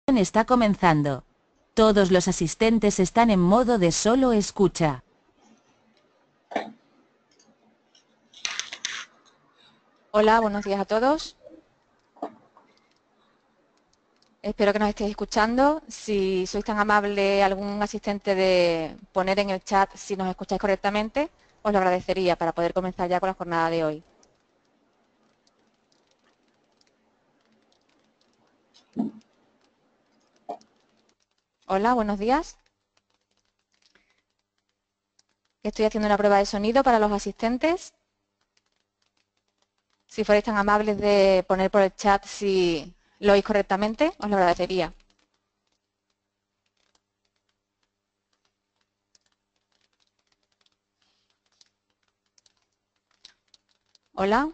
Está comenzando. Todos los asistentes están en modo de solo escucha. Hola, buenos días a todos. Espero que nos estéis escuchando. Si sois tan amable, algún asistente de poner en el chat si nos escucháis correctamente, os lo agradecería para poder comenzar ya con la jornada de hoy. Hola, buenos días. Estoy haciendo una prueba de sonido para los asistentes. Si fuerais tan amables de poner por el chat si lo oís correctamente, os lo agradecería. Hola.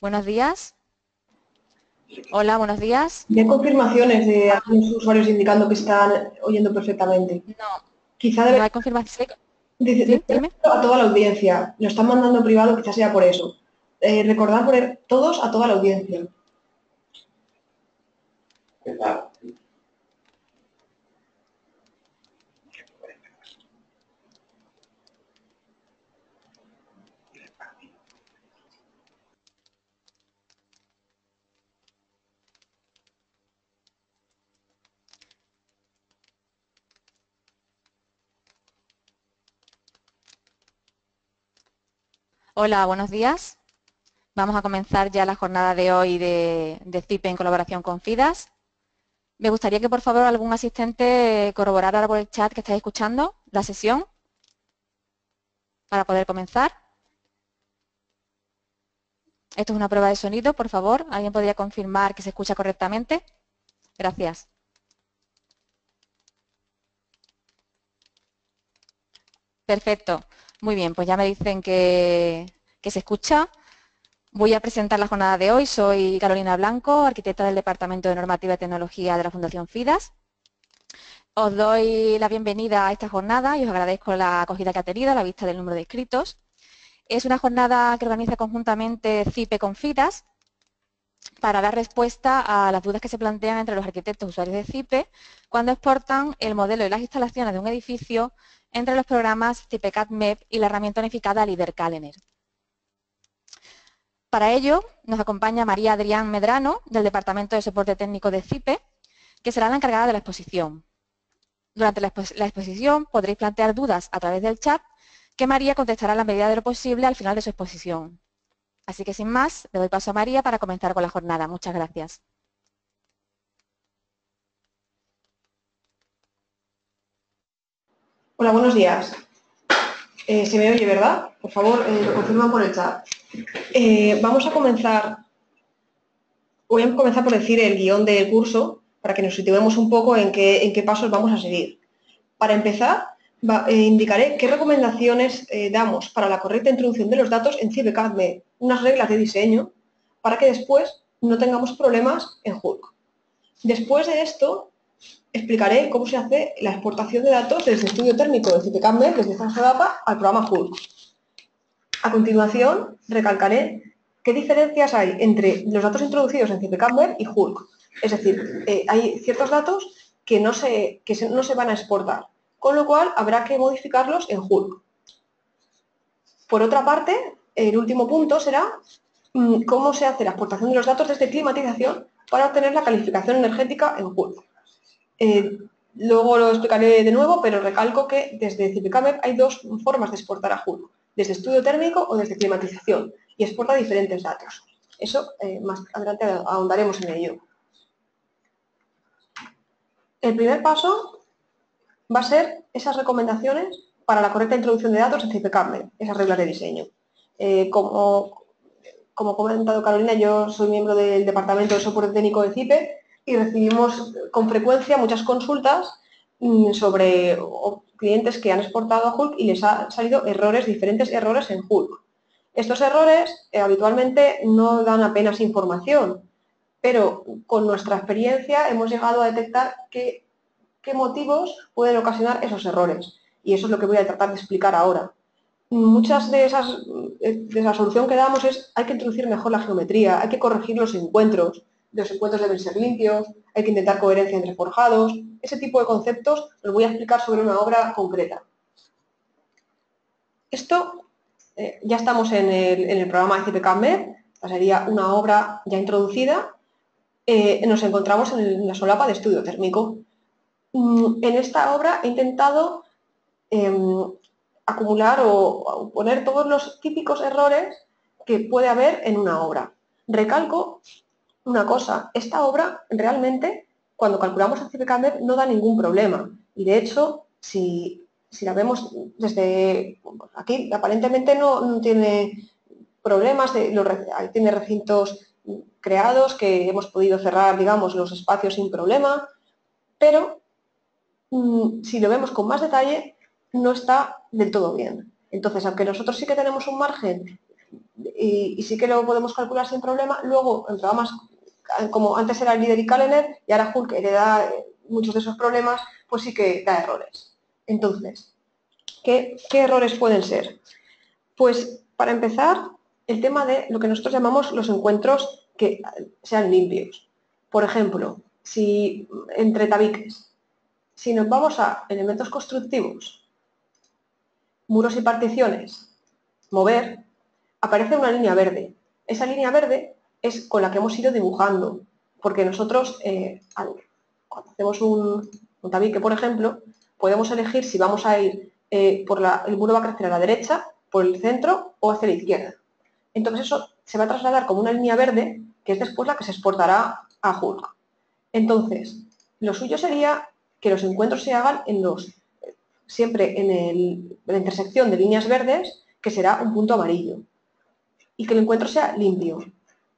Buenos días. Hola, buenos días. Ya hay confirmaciones de algunos usuarios indicando que están oyendo perfectamente. No, Quizá no debe hay confirmación. decir ¿Sí? Dime. a toda la audiencia. Lo están mandando en privado, quizás sea por eso. Recordad poner todos a toda la audiencia. Hola, buenos días. Vamos a comenzar ya la jornada de hoy de CIPE en colaboración con FIDAS. Me gustaría que por favor algún asistente corroborara por el chat que estáis escuchando la sesión para poder comenzar. Esto es una prueba de sonido, por favor. ¿Alguien podría confirmar que se escucha correctamente? Gracias. Perfecto. Muy bien, pues ya me dicen que se escucha. Voy a presentar la jornada de hoy. Soy Carolina Blanco, arquitecta del Departamento de Normativa y Tecnología de la Fundación FIDAS. Os doy la bienvenida a esta jornada y os agradezco la acogida que ha tenido a la vista del número de inscritos. Es una jornada que organiza conjuntamente CIPE con FIDAS para dar respuesta a las dudas que se plantean entre los arquitectos usuarios de CIPE cuando exportan el modelo y las instalaciones de un edificio entre los programas CIPE-CAD MEP y la herramienta unificada LeaderCalendar. Para ello nos acompaña María Adrián Medrano, del Departamento de Soporte Técnico de CIPE, que será la encargada de la exposición. Durante la exposición podréis plantear dudas a través del chat que María contestará a la medida de lo posible al final de su exposición. Así que sin más, le doy paso a María para comenzar con la jornada. Muchas gracias. Hola, buenos días. Se me oye, ¿verdad? Por favor, lo confirman por el chat. Vamos a comenzar. Voy a comenzar por decir el guión del curso para que nos situemos un poco en qué pasos vamos a seguir. Para empezar, indicaré qué recomendaciones damos para la correcta introducción de los datos en CIPE-CAD, unas reglas de diseño, para que después no tengamos problemas en Hulk. Después de esto, explicaré cómo se hace la exportación de datos desde estudio técnico de CIPE-CAD, desde Zagapa al programa Hulk. A continuación, recalcaré qué diferencias hay entre los datos introducidos en CIPE-CAD y Hulk. Es decir, hay ciertos datos que no se van a exportar, con lo cual habrá que modificarlos en Hulk. Por otra parte, el último punto será cómo se hace la exportación de los datos desde climatización para obtener la calificación energética en Hulk. Luego lo explicaré de nuevo, pero recalco que desde CIPE-CAD hay dos formas de exportar a Hulk, desde estudio térmico o desde climatización, y exporta diferentes datos. Eso más adelante ahondaremos en ello. El primer paso va a ser esas recomendaciones para la correcta introducción de datos en CIPE-CAD, esas reglas de diseño. Como ha comentado Carolina, yo soy miembro del Departamento de Soporte Técnico de CIPE y recibimos con frecuencia muchas consultas sobre clientes que han exportado a Hulk y les han salido diferentes errores en Hulk. Estos errores habitualmente no dan apenas información, pero con nuestra experiencia hemos llegado a detectar qué motivos pueden ocasionar esos errores. Y eso es lo que voy a tratar de explicar ahora. muchas de la solución que damos es hay que introducir mejor la geometría, hay que corregir los encuentros deben ser limpios, hay que intentar coherencia entre forjados. Ese tipo de conceptos los voy a explicar sobre una obra concreta. Esto, ya estamos en el programa de CPCAM-MED, sería una obra ya introducida. Nos encontramos en la solapa de estudio térmico. En esta obra he intentado acumular o poner todos los típicos errores que puede haber en una obra. Recalco una cosa, esta obra realmente, cuando calculamos el CPCAM-MED, no da ningún problema. Y de hecho, si la vemos desde aquí, aparentemente no tiene problemas, tiene recintos creados que hemos podido cerrar, digamos, los espacios sin problema, pero si lo vemos con más detalle, no está del todo bien. Entonces, aunque nosotros sí que tenemos un margen y sí que lo podemos calcular sin problema, luego en programas como antes era el líder y Kallener y ahora Hulk hereda muchos de esos problemas, pues sí que da errores. Entonces, ¿qué errores pueden ser? Pues, para empezar, el tema de lo que nosotros llamamos los encuentros que sean limpios. Por ejemplo, si entre tabiques, si nos vamos a elementos constructivos, muros y particiones, mover, aparece una línea verde. Esa línea verde es con la que hemos ido dibujando, porque nosotros, cuando hacemos un tabique, por ejemplo, podemos elegir si vamos a ir el muro va a crecer a la derecha, por el centro o hacia la izquierda. Entonces eso se va a trasladar como una línea verde, que es después la que se exportará a Hulk. Entonces, lo suyo sería que los encuentros se hagan siempre en la intersección de líneas verdes, que será un punto amarillo, y que el encuentro sea limpio.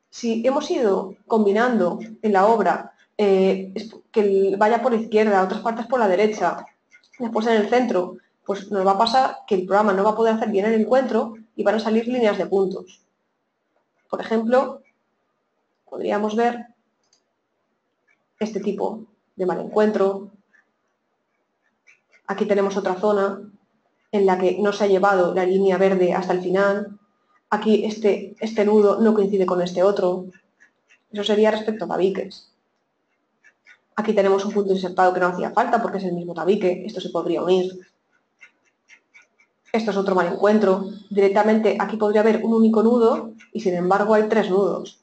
Si hemos ido combinando en la obra que vaya por la izquierda, otras partes por la derecha, después en el centro, pues nos va a pasar que el programa no va a poder hacer bien el encuentro y van a salir líneas de puntos. Por ejemplo, podríamos ver este tipo de mal encuentro. Aquí tenemos otra zona en la que no se ha llevado la línea verde hasta el final. Aquí este nudo no coincide con este otro. Eso sería respecto a tabiques. Aquí tenemos un punto insertado que no hacía falta porque es el mismo tabique. Esto se podría unir. Esto es otro mal encuentro. Directamente aquí podría haber un único nudo y sin embargo hay 3 nudos.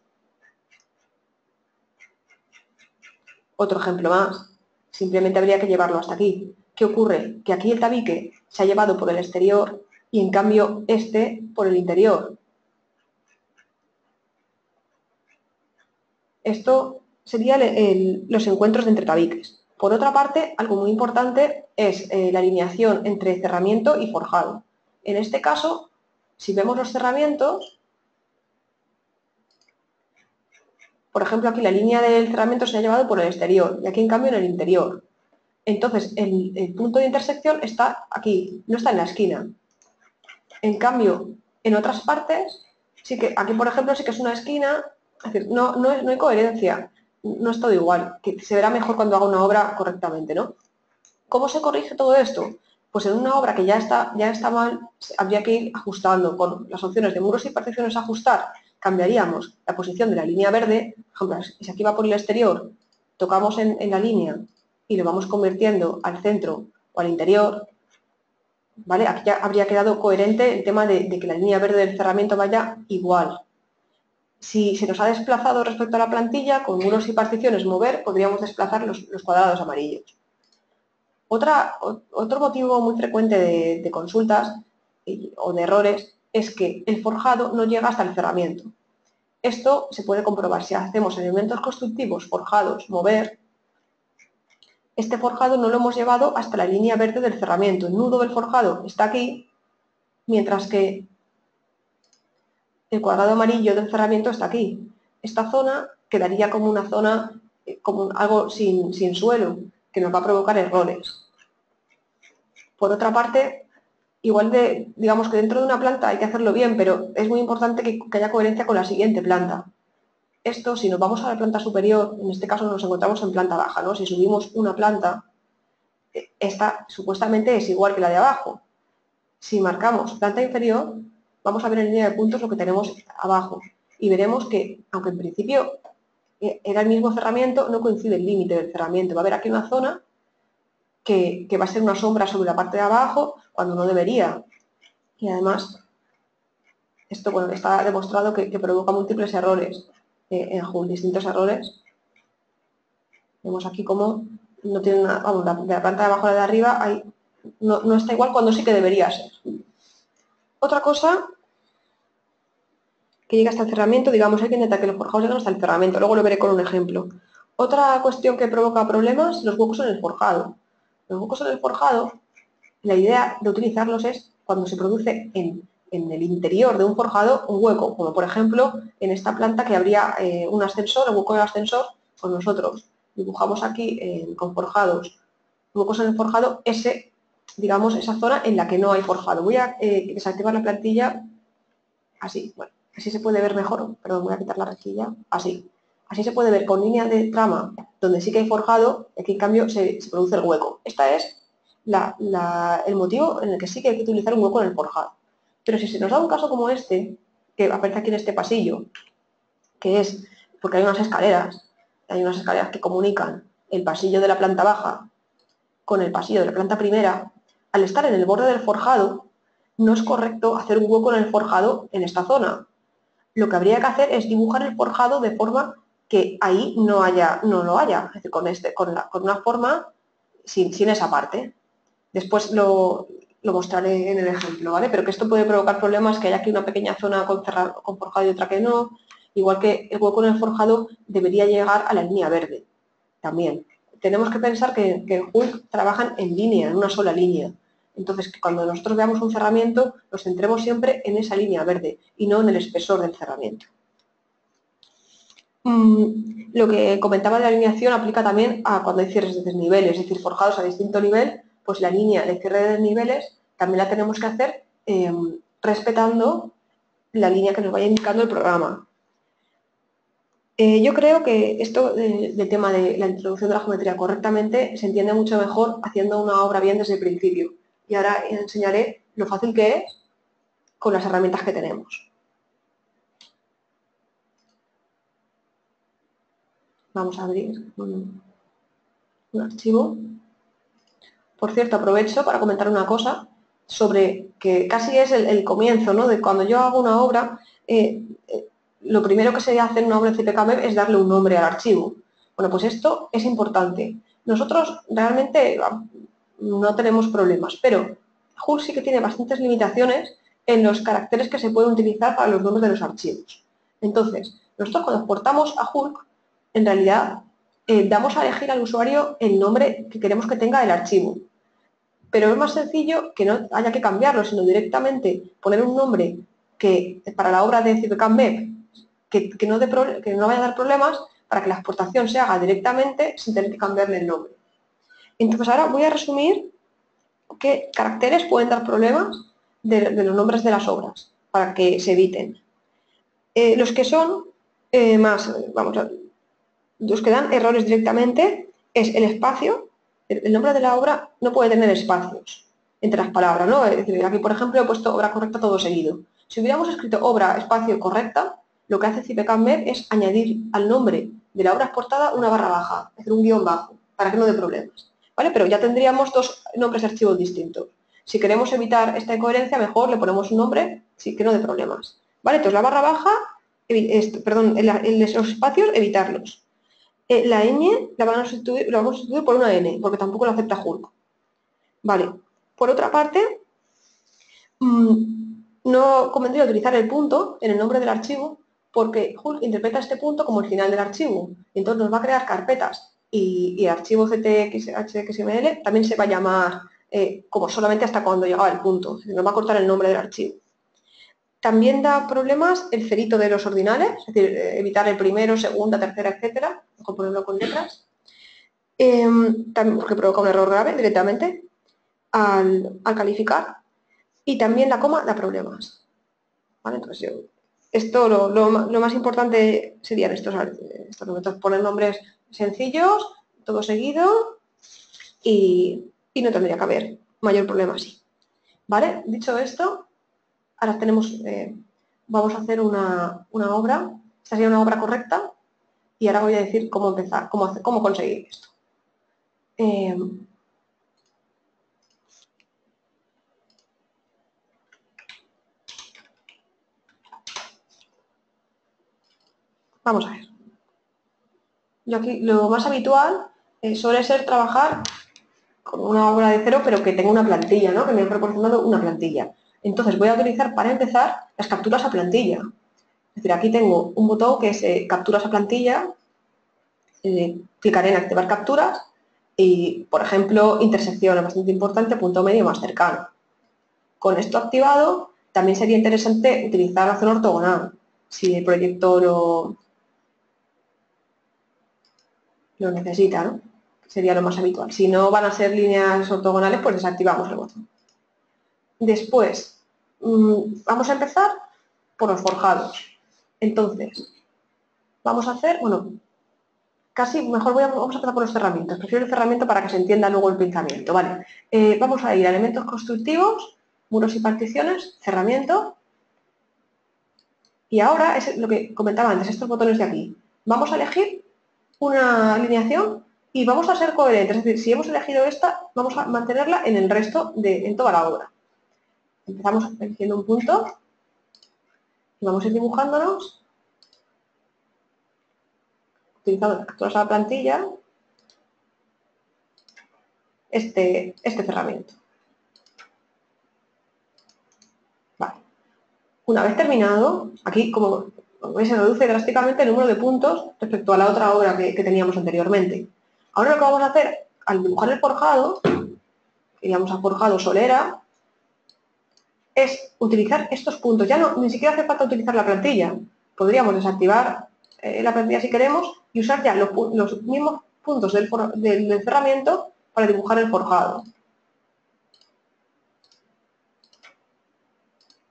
Otro ejemplo más. Simplemente habría que llevarlo hasta aquí. ¿Qué ocurre? Que aquí el tabique se ha llevado por el exterior y en cambio este por el interior. Esto serían los encuentros de entre tabiques. Por otra parte, algo muy importante es la alineación entre cerramiento y forjado. En este caso, si vemos los cerramientos, por ejemplo, aquí la línea del cerramiento se ha llevado por el exterior y aquí en cambio en el interior. Entonces, el punto de intersección está aquí, no está en la esquina. En cambio, en otras partes, sí que aquí, por ejemplo, sí que es una esquina, es decir, no hay coherencia, no es todo igual, que se verá mejor cuando haga una obra correctamente, ¿no? ¿Cómo se corrige todo esto? Pues en una obra que ya está mal, habría que ir ajustando con las opciones de muros y particiones ajustar. Cambiaríamos la posición de la línea verde, por ejemplo, si aquí va por el exterior, tocamos en la línea y lo vamos convirtiendo al centro o al interior, ¿vale? Aquí ya habría quedado coherente el tema de que la línea verde del cerramiento vaya igual. Si se nos ha desplazado respecto a la plantilla, con muros y particiones mover, podríamos desplazar los cuadrados amarillos. Otro motivo muy frecuente de consultas o de errores es que el forjado no llega hasta el cerramiento. Esto se puede comprobar si hacemos elementos constructivos forjados, mover. Este forjado no lo hemos llevado hasta la línea verde del cerramiento. El nudo del forjado está aquí, mientras que el cuadrado amarillo del cerramiento está aquí. Esta zona quedaría como una zona, como algo sin suelo, que nos va a provocar errores. Por otra parte, digamos que dentro de una planta hay que hacerlo bien, pero es muy importante que haya coherencia con la siguiente planta. Esto, si nos vamos a la planta superior, en este caso nos encontramos en planta baja, ¿no? Si subimos una planta, esta supuestamente es igual que la de abajo. Si marcamos planta inferior, vamos a ver en línea de puntos lo que tenemos abajo y veremos que, aunque en principio era el mismo cerramiento, no coincide el límite del cerramiento. Va a haber aquí una zona que va a ser una sombra sobre la parte de abajo cuando no debería. Y además, esto bueno, está demostrado que provoca múltiples errores en Joule, distintos errores. Vemos aquí cómo no tiene una, vamos, de la planta de abajo a la de arriba no está igual cuando sí que debería ser. Otra cosa que llega hasta el cerramiento, digamos, hay que intentar que los forjados lleguen hasta el cerramiento, luego lo veré con un ejemplo. Otra cuestión que provoca problemas, los huecos en el forjado. Los huecos en el forjado, la idea de utilizarlos es cuando se produce en el interior de un forjado un hueco, como por ejemplo en esta planta que habría un ascensor, el hueco del ascensor, pues nosotros dibujamos aquí con forjados huecos en el forjado, digamos, esa zona en la que no hay forjado. Voy a desactivar la plantilla así, bueno, así se puede ver mejor, perdón, voy a quitar la rejilla, así. Así se puede ver con línea de trama donde sí que hay forjado, aquí en cambio se produce el hueco. Este es el motivo en el que sí que hay que utilizar un hueco en el forjado. Pero si se nos da un caso como este, que aparece aquí en este pasillo, que es porque hay unas escaleras que comunican el pasillo de la planta baja con el pasillo de la planta primera, al estar en el borde del forjado, no es correcto hacer un hueco en el forjado en esta zona. Lo que habría que hacer es dibujar el forjado de forma que ahí no lo haya, es decir, con una forma sin esa parte. Después lo mostraré en el ejemplo, ¿vale? Pero que esto puede provocar problemas, que haya aquí una pequeña zona con forjado y otra que no, igual que el hueco en el forjado debería llegar a la línea verde también. Tenemos que pensar que en Joule trabajan en línea, en una sola línea. Entonces, que cuando nosotros veamos un cerramiento, nos centremos siempre en esa línea verde y no en el espesor del cerramiento. Lo que comentaba de la alineación aplica también a cuando hay cierres de desniveles, es decir, forjados a distinto nivel, pues la línea de cierre de desniveles también la tenemos que hacer respetando la línea que nos vaya indicando el programa. Yo creo que esto del tema de la introducción de la geometría correctamente se entiende mucho mejor haciendo una obra bien desde el principio. Y ahora enseñaré lo fácil que es con las herramientas que tenemos. Vamos a abrir un archivo. Por cierto, aprovecho para comentar una cosa sobre que casi es el comienzo, ¿no? De cuando yo hago una obra, lo primero que se hace en una obra en CPKMev es darle un nombre al archivo. Bueno, pues esto es importante. Nosotros realmente no tenemos problemas, pero Joule sí que tiene bastantes limitaciones en los caracteres que se pueden utilizar para los nombres de los archivos. Entonces, nosotros cuando exportamos a Joule, en realidad damos a elegir al usuario el nombre que queremos que tenga el archivo. Pero es más sencillo que no haya que cambiarlo, sino directamente poner un nombre que para la obra de CPKMev que no vaya a dar problemas para que la exportación se haga directamente sin tener que cambiarle el nombre. Entonces ahora voy a resumir qué caracteres pueden dar problemas de los nombres de las obras para que se eviten. Los que son los que dan errores directamente es el espacio. El nombre de la obra no puede tener espacios entre las palabras, ¿no? Es decir, aquí, por ejemplo, he puesto obra correcta todo seguido. Si hubiéramos escrito obra, espacio, correcta, lo que hace CPKMev es añadir al nombre de la obra exportada una barra baja, es decir, un guión bajo, para que no dé problemas, ¿vale? Pero ya tendríamos dos nombres de archivos distintos. Si queremos evitar esta incoherencia, mejor le ponemos un nombre que no dé problemas, ¿vale? Entonces, la barra baja, los espacios, evitarlos. La ñ la vamos a sustituir por una n, porque tampoco lo acepta Joule. Vale. Por otra parte, no convendría utilizar el punto en el nombre del archivo, porque Joule interpreta este punto como el final del archivo. Entonces nos va a crear carpetas y el archivo CTXML también se va a llamar como solamente hasta cuando llegaba el punto. Nos va a cortar el nombre del archivo. También da problemas el cerito de los ordinales, es decir, evitar el primero, segunda, tercera, etcétera, mejor ponerlo con letras, también porque provoca un error grave directamente al calificar, y también la coma da problemas. ¿Vale? Entonces, lo más importante serían estos momentos, poner nombres sencillos, todo seguido, y no tendría que haber mayor problema así. ¿Vale? Dicho esto, ahora tenemos, vamos a hacer una obra. Esta sería una obra correcta y ahora voy a decir cómo empezar, cómo conseguir esto. Vamos a ver. Yo aquí lo más habitual suele ser trabajar con una obra de cero, pero que tenga una plantilla, ¿no? Que me han proporcionado una plantilla. Entonces voy a utilizar para empezar las capturas a plantilla. Es decir, aquí tengo un botón que es capturas a plantilla. Clicaré en activar capturas y, por ejemplo, intersección es bastante importante, punto medio más cercano. Con esto activado, también sería interesante utilizar la zona ortogonal, si el proyecto lo necesita, ¿no? Sería lo más habitual. Si no van a ser líneas ortogonales, pues desactivamos el botón. Después, vamos a empezar por los forjados. Entonces, vamos a hacer, bueno, casi mejor vamos a empezar por los cerramientos. Prefiero el cerramiento para que se entienda luego el pinzamiento, ¿vale? Vamos a ir a elementos constructivos, muros y particiones, cerramiento. Y ahora es lo que comentaba antes, estos botones de aquí. Vamos a elegir una alineación y vamos a ser coherentes. Es decir, si hemos elegido esta, vamos a mantenerla en el resto, en toda la obra. Empezamos eligiendo un punto y vamos a ir dibujándonos, utilizando capturas a la plantilla, este cerramiento. Vale. Una vez terminado, aquí, como veis, se reduce drásticamente el número de puntos respecto a la otra obra que teníamos anteriormente. Ahora lo que vamos a hacer, al dibujar el forjado, iríamos a forjado solera, es utilizar estos puntos. Ya ni siquiera hace falta utilizar la plantilla. Podríamos desactivar la plantilla si queremos y usar ya los mismos puntos del cerramiento para dibujar el forjado.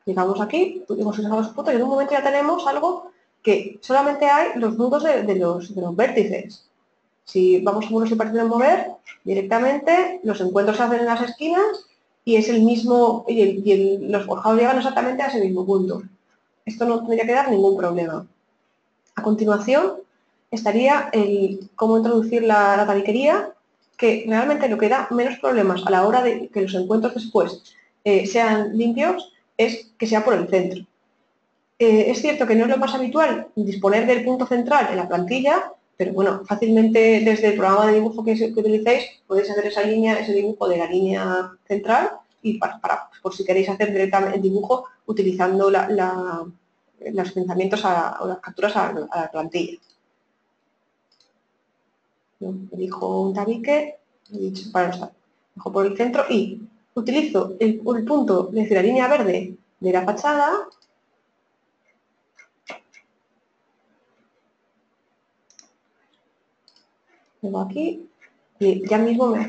Clicamos aquí, hemos usado los puntos y en un momento ya tenemos algo que solamente hay los nudos de los vértices. Si vamos a muros y particiones mover, directamente los encuentros se hacen en las esquinas y es el mismo, los forjados llegan exactamente a ese mismo punto. Esto no tendría que dar ningún problema. A continuación estaría el cómo introducir la tabiquería, que realmente lo que da menos problemas a la hora de que los encuentros después sean limpios es que sea por el centro. Es cierto que no es lo más habitual disponer del punto central en la plantilla, pero bueno, fácilmente desde el programa de dibujo que utilicéis podéis hacer ese dibujo de la línea central y por si queréis hacer directamente el dibujo utilizando los pensamientos o las capturas a la plantilla. Yo elijo un tabique, elijo por el centro y utilizo el punto, es decir, la línea verde de la fachada. Vengo aquí y ya mismo me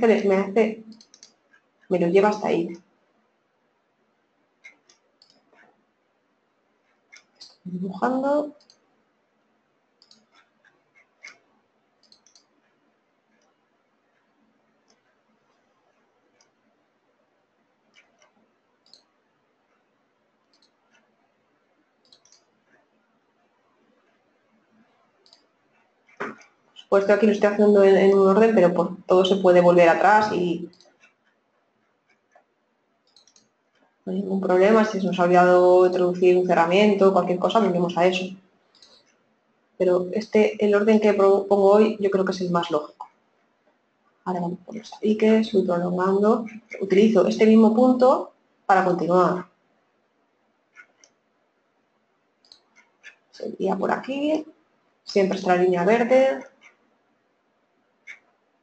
lo lleva hasta ahí. Estoy dibujando. Pues esto aquí lo estoy haciendo en un orden, pero por todo se puede volver atrás y no hay ningún problema. Si se nos ha olvidado introducir un cerramiento, cualquier cosa, volvemos a eso. Pero el orden que propongo hoy, yo creo que es el más lógico. Ahora vamos por los tabiques, voy prolongando. Utilizo este mismo punto para continuar. Sería por aquí. Siempre está la línea verde.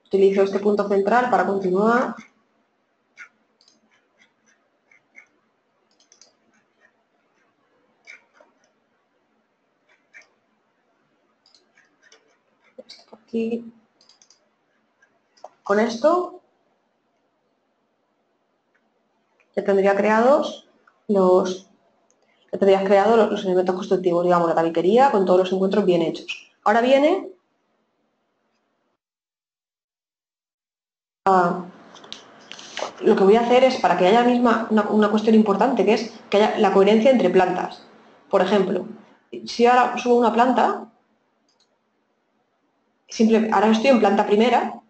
Utilizo este punto central para continuar. Aquí. Con esto ya tendría creados los elementos constructivos, digamos, la tabiquería con todos los encuentros bien hechos. Ahora viene lo que voy a hacer es, para que haya una cuestión importante, que es que haya la coherencia entre plantas. Por ejemplo, si ahora subo una planta, ahora estoy en planta primera,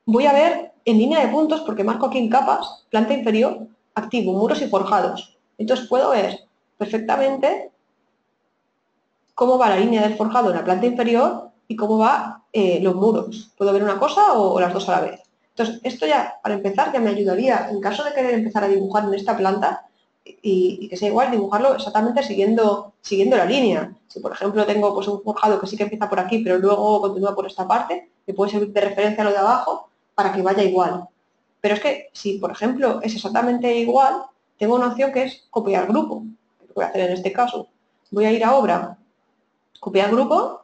voy a ver en línea de puntos, porque marco aquí en capas, planta inferior, activo, muros y forjados. Entonces puedo ver perfectamente cómo va la línea del forjado en la planta inferior y cómo va los muros. Puedo ver una cosa o las dos a la vez. Entonces, esto ya, para empezar, ya me ayudaría, en caso de querer empezar a dibujar en esta planta, y que sea igual, dibujarlo exactamente siguiendo la línea. Si, por ejemplo, tengo pues, un forjado que sí que empieza por aquí, pero luego continúa por esta parte, me puede servir de referencia a lo de abajo para que vaya igual. Pero es que, si, por ejemplo, es exactamente igual, tengo una opción que es copiar grupo. Lo voy a hacer en este caso. Voy a ir a obra, copiar grupo,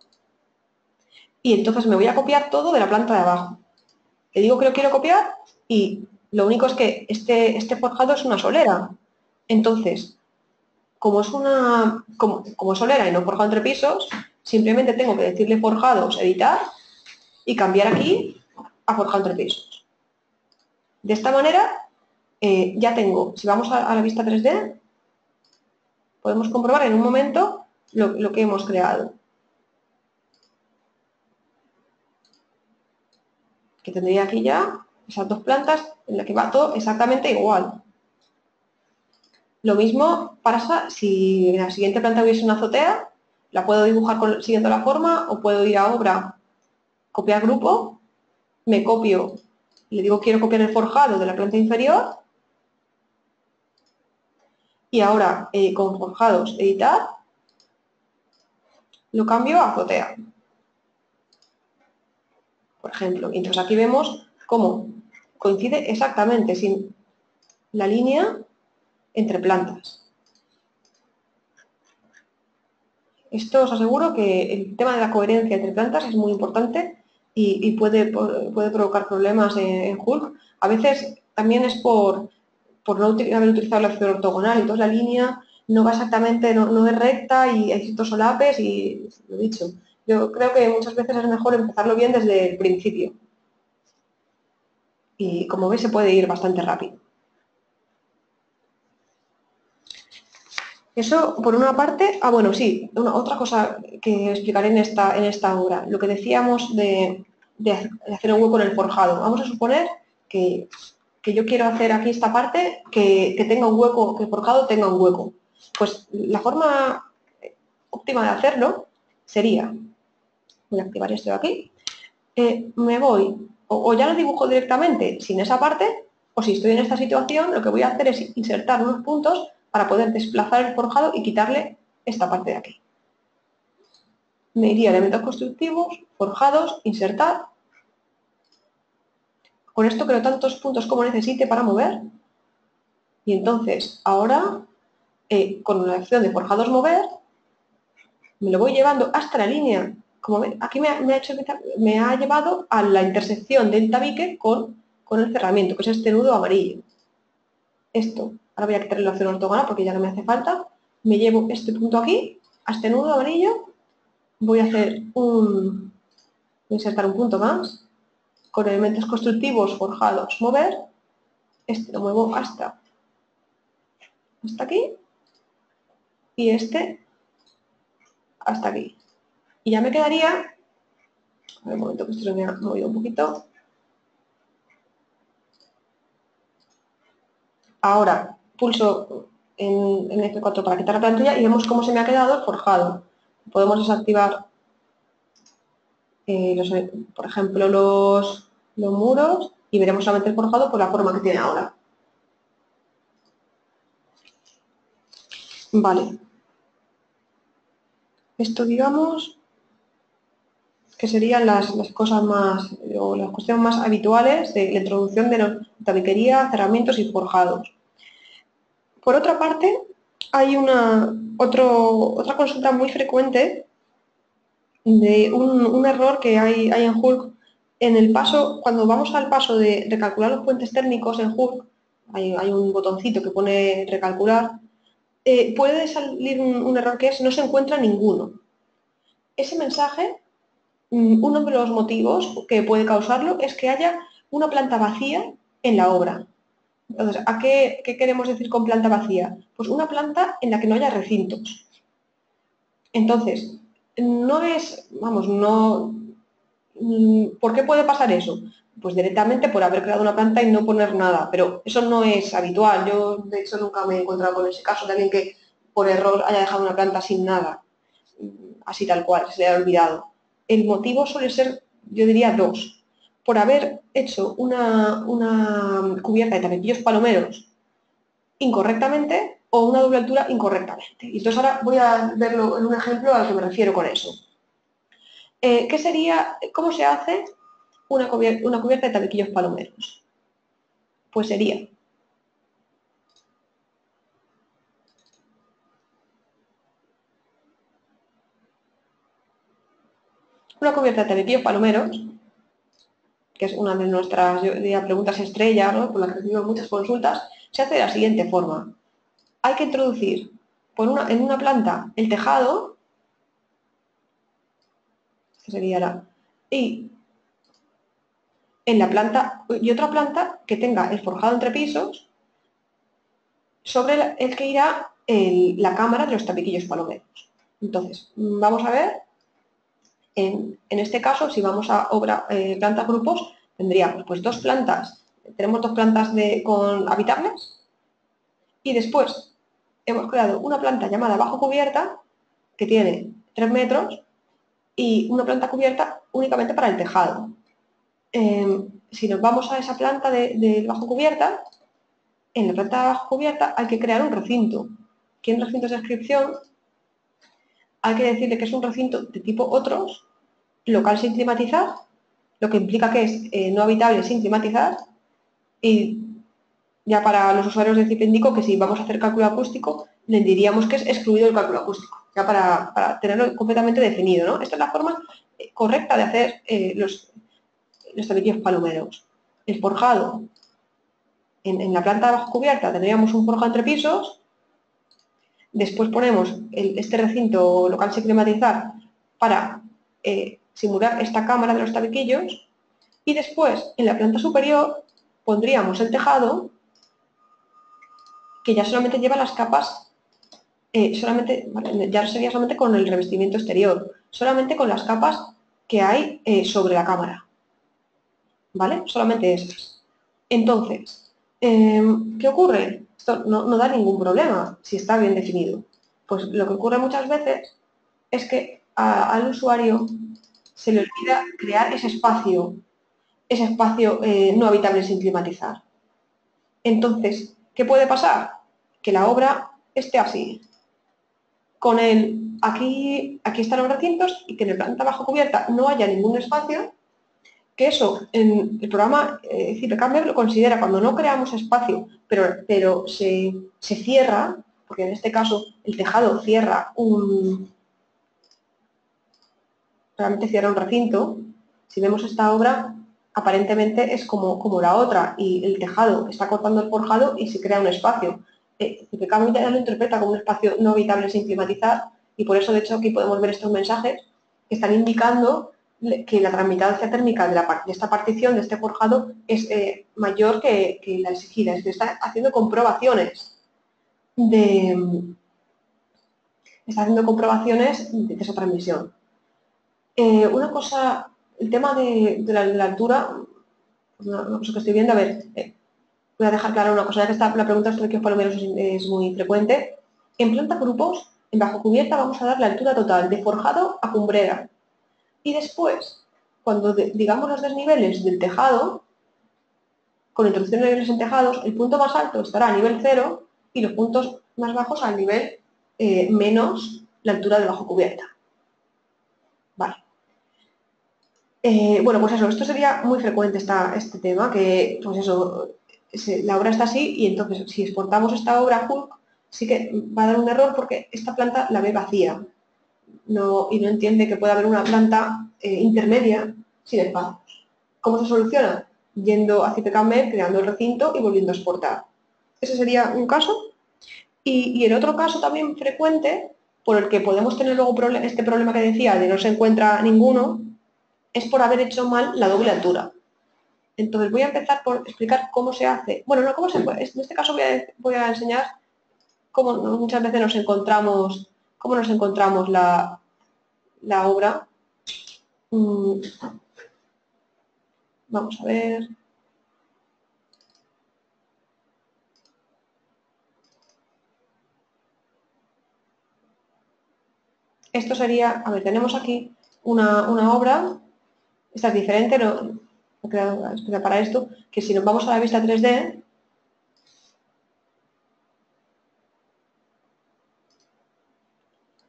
y entonces me voy a copiar todo de la planta de abajo. Le digo que lo quiero copiar y lo único es que este forjado es una solera. Entonces, como es como solera y no forjado entre pisos, simplemente tengo que decirle forjados, editar y cambiar aquí a forjado entre pisos. De esta manera ya tengo, si vamos a la vista 3D, podemos comprobar en un momento lo que hemos creado. Que tendría aquí ya esas dos plantas en las que va todo exactamente igual. Lo mismo pasa si en la siguiente planta hubiese una azotea, la puedo dibujar siguiendo la forma, o puedo ir a obra, copiar grupo, me copio, le digo quiero copiar el forjado de la planta inferior, y ahora con forjados editar, lo cambio a azotea, por ejemplo. Y entonces aquí vemos cómo coincide exactamente sin la línea entre plantas. Esto os aseguro que el tema de la coherencia entre plantas es muy importante y puede provocar problemas en Hulk. A veces también es por no haber utilizado la acción ortogonal, entonces la línea no va exactamente, no es recta y hay ciertos solapes y lo dicho. Yo creo que muchas veces es mejor empezarlo bien desde el principio. Y como veis se puede ir bastante rápido. Eso, por una parte, bueno, sí, otra cosa que explicaré en esta obra, lo que decíamos de hacer un hueco en el forjado. Vamos a suponer que yo quiero hacer aquí esta parte, que tenga un hueco, que el forjado tenga un hueco. Pues la forma óptima de hacerlo sería, voy a activar esto de aquí, me voy, o ya lo dibujo directamente sin esa parte, o si estoy en esta situación, lo que voy a hacer es insertar unos puntos para poder desplazar el forjado y quitarle esta parte de aquí. Me iría a elementos constructivos, forjados, insertar. Con esto creo tantos puntos como necesite para mover. Y entonces, ahora, con la acción de forjados mover, me lo voy llevando hasta la línea. Como aquí me ha llevado a la intersección del tabique con el cerramiento, que es este nudo amarillo. Esto, ahora voy a quitarle la opción ortogonal porque ya no me hace falta. Me llevo este punto aquí, a este nudo amarillo. Voy a insertar un punto más. Con elementos constructivos forjados, mover. Este lo muevo hasta aquí. Y este hasta aquí. Y ya me quedaría, a ver, un momento que esto se me ha movido un poquito. Ahora pulso en F4 para quitar la plantilla y vemos cómo se me ha quedado el forjado. Podemos desactivar, por ejemplo, los muros y veremos solamente el forjado por la forma que tiene ahora. Vale. Esto, digamos, que serían las cosas más, o las cuestiones más habituales de la introducción de tabiquería, cerramientos y forjados. Por otra parte, hay otra consulta muy frecuente de un error que hay en Hulk. En el paso, cuando vamos al paso de recalcular los puentes térmicos en Hulk, hay un botoncito que pone recalcular, puede salir un error que es no se encuentra ninguno. Ese mensaje, uno de los motivos que puede causarlo es que haya una planta vacía en la obra. Entonces, ¿qué queremos decir con planta vacía? Pues una planta en la que no haya recintos. Entonces, no es, vamos, no... ¿Por qué puede pasar eso? Pues directamente por haber creado una planta y no poner nada, pero eso no es habitual. Yo, de hecho, nunca me he encontrado con ese caso de alguien que por error haya dejado una planta sin nada, así tal cual, se le haya olvidado. El motivo suele ser, yo diría, dos. Por haber hecho una cubierta de tapetillos palomeros incorrectamente o una doble altura incorrectamente. Y entonces ahora voy a verlo en un ejemplo a lo que me refiero con eso. ¿Qué sería, cómo se hace una cubierta de tabiquillos palomeros? Pues sería una cubierta de tabiquillos palomeros, que es una de nuestras preguntas estrella, ¿no?, por la que recibimos muchas consultas, se hace de la siguiente forma. Hay que introducir en una planta el tejado, que sería y en la planta, y otra planta que tenga el forjado entre pisos, sobre el que irá la cámara de los tabiquillos palomeros. Entonces, vamos a ver, en este caso, si vamos a planta grupos, tendríamos pues tenemos dos plantas habitables, y después hemos creado una planta llamada bajo cubierta, que tiene 3 metros, y una planta cubierta únicamente para el tejado. Si nos vamos a esa planta de bajo cubierta, en la planta de bajo cubierta hay que crear un recinto. Aquí en recintos de inscripción hay que decirle que es un recinto de tipo otros, local sin climatizar, lo que implica que es no habitable sin climatizar, y ya para los usuarios de CIP indico que si vamos a hacer cálculo acústico, le diríamos que es excluido el cálculo acústico, ya para tenerlo completamente definido, ¿no? Esta es la forma correcta de hacer los tabiquillos palomeros. El forjado, en la planta de bajo cubierta tendríamos un forjado entre pisos, después ponemos este recinto local sin climatizar para simular esta cámara de los tabiquillos, y después en la planta superior pondríamos el tejado, que ya solamente lleva las capas, ya sería solamente con el revestimiento exterior, solamente con las capas que hay sobre la cámara, ¿vale? Solamente esas. Entonces, ¿qué ocurre? Esto no da ningún problema si está bien definido. Pues lo que ocurre muchas veces es que al usuario se le olvida crear ese espacio no habitable sin climatizar. Entonces, ¿qué puede pasar? Que la obra esté así, con aquí están los recintos, y que en el planta bajo cubierta no haya ningún espacio, que eso en el programa CIPECAMER lo considera cuando no creamos espacio, pero se cierra, porque en este caso el tejado realmente cierra un recinto. Si vemos esta obra, aparentemente es como la otra, y el tejado está cortando el forjado y se crea un espacio. CIPECAMER ya lo interpreta como un espacio no habitable sin climatizar, y por eso, de hecho, aquí podemos ver estos mensajes que están indicando que la transmitancia térmica de esta partición, de este forjado, es mayor que la exigida. Es que está haciendo comprobaciones de esa transmisión. Una cosa, el tema de la altura, una cosa que estoy viendo, a ver, voy a dejar clara una cosa, ya que la pregunta de los palomeros es muy frecuente. En planta grupos, en bajo cubierta, vamos a dar la altura total de forjado a cumbrera. Y después, cuando digamos los desniveles del tejado, con introducción de niveles en tejados, el punto más alto estará a nivel 0 y los puntos más bajos al nivel menos la altura de bajo cubierta. Vale. Bueno, pues eso, esto sería muy frecuente este tema, que pues eso, la obra está así, y entonces si exportamos esta obra a Hulk, sí que va a dar un error porque esta planta la ve vacía, y no entiende que pueda haber una planta intermedia sin espacios. ¿Cómo se soluciona? Yendo a CIPECAMER, creando el recinto y volviendo a exportar. Ese sería un caso. Y el otro caso también frecuente, por el que podemos tener luego este problema que decía de no se encuentra ninguno, es por haber hecho mal la doble altura. Entonces voy a empezar por explicar cómo se hace. Bueno, no cómo se puede. En este caso voy a enseñar cómo muchas veces cómo nos encontramos la obra. Vamos a ver. Esto sería, a ver, tenemos aquí una obra, esta es diferente, no he creado especial para esto, que si nos vamos a la vista 3D,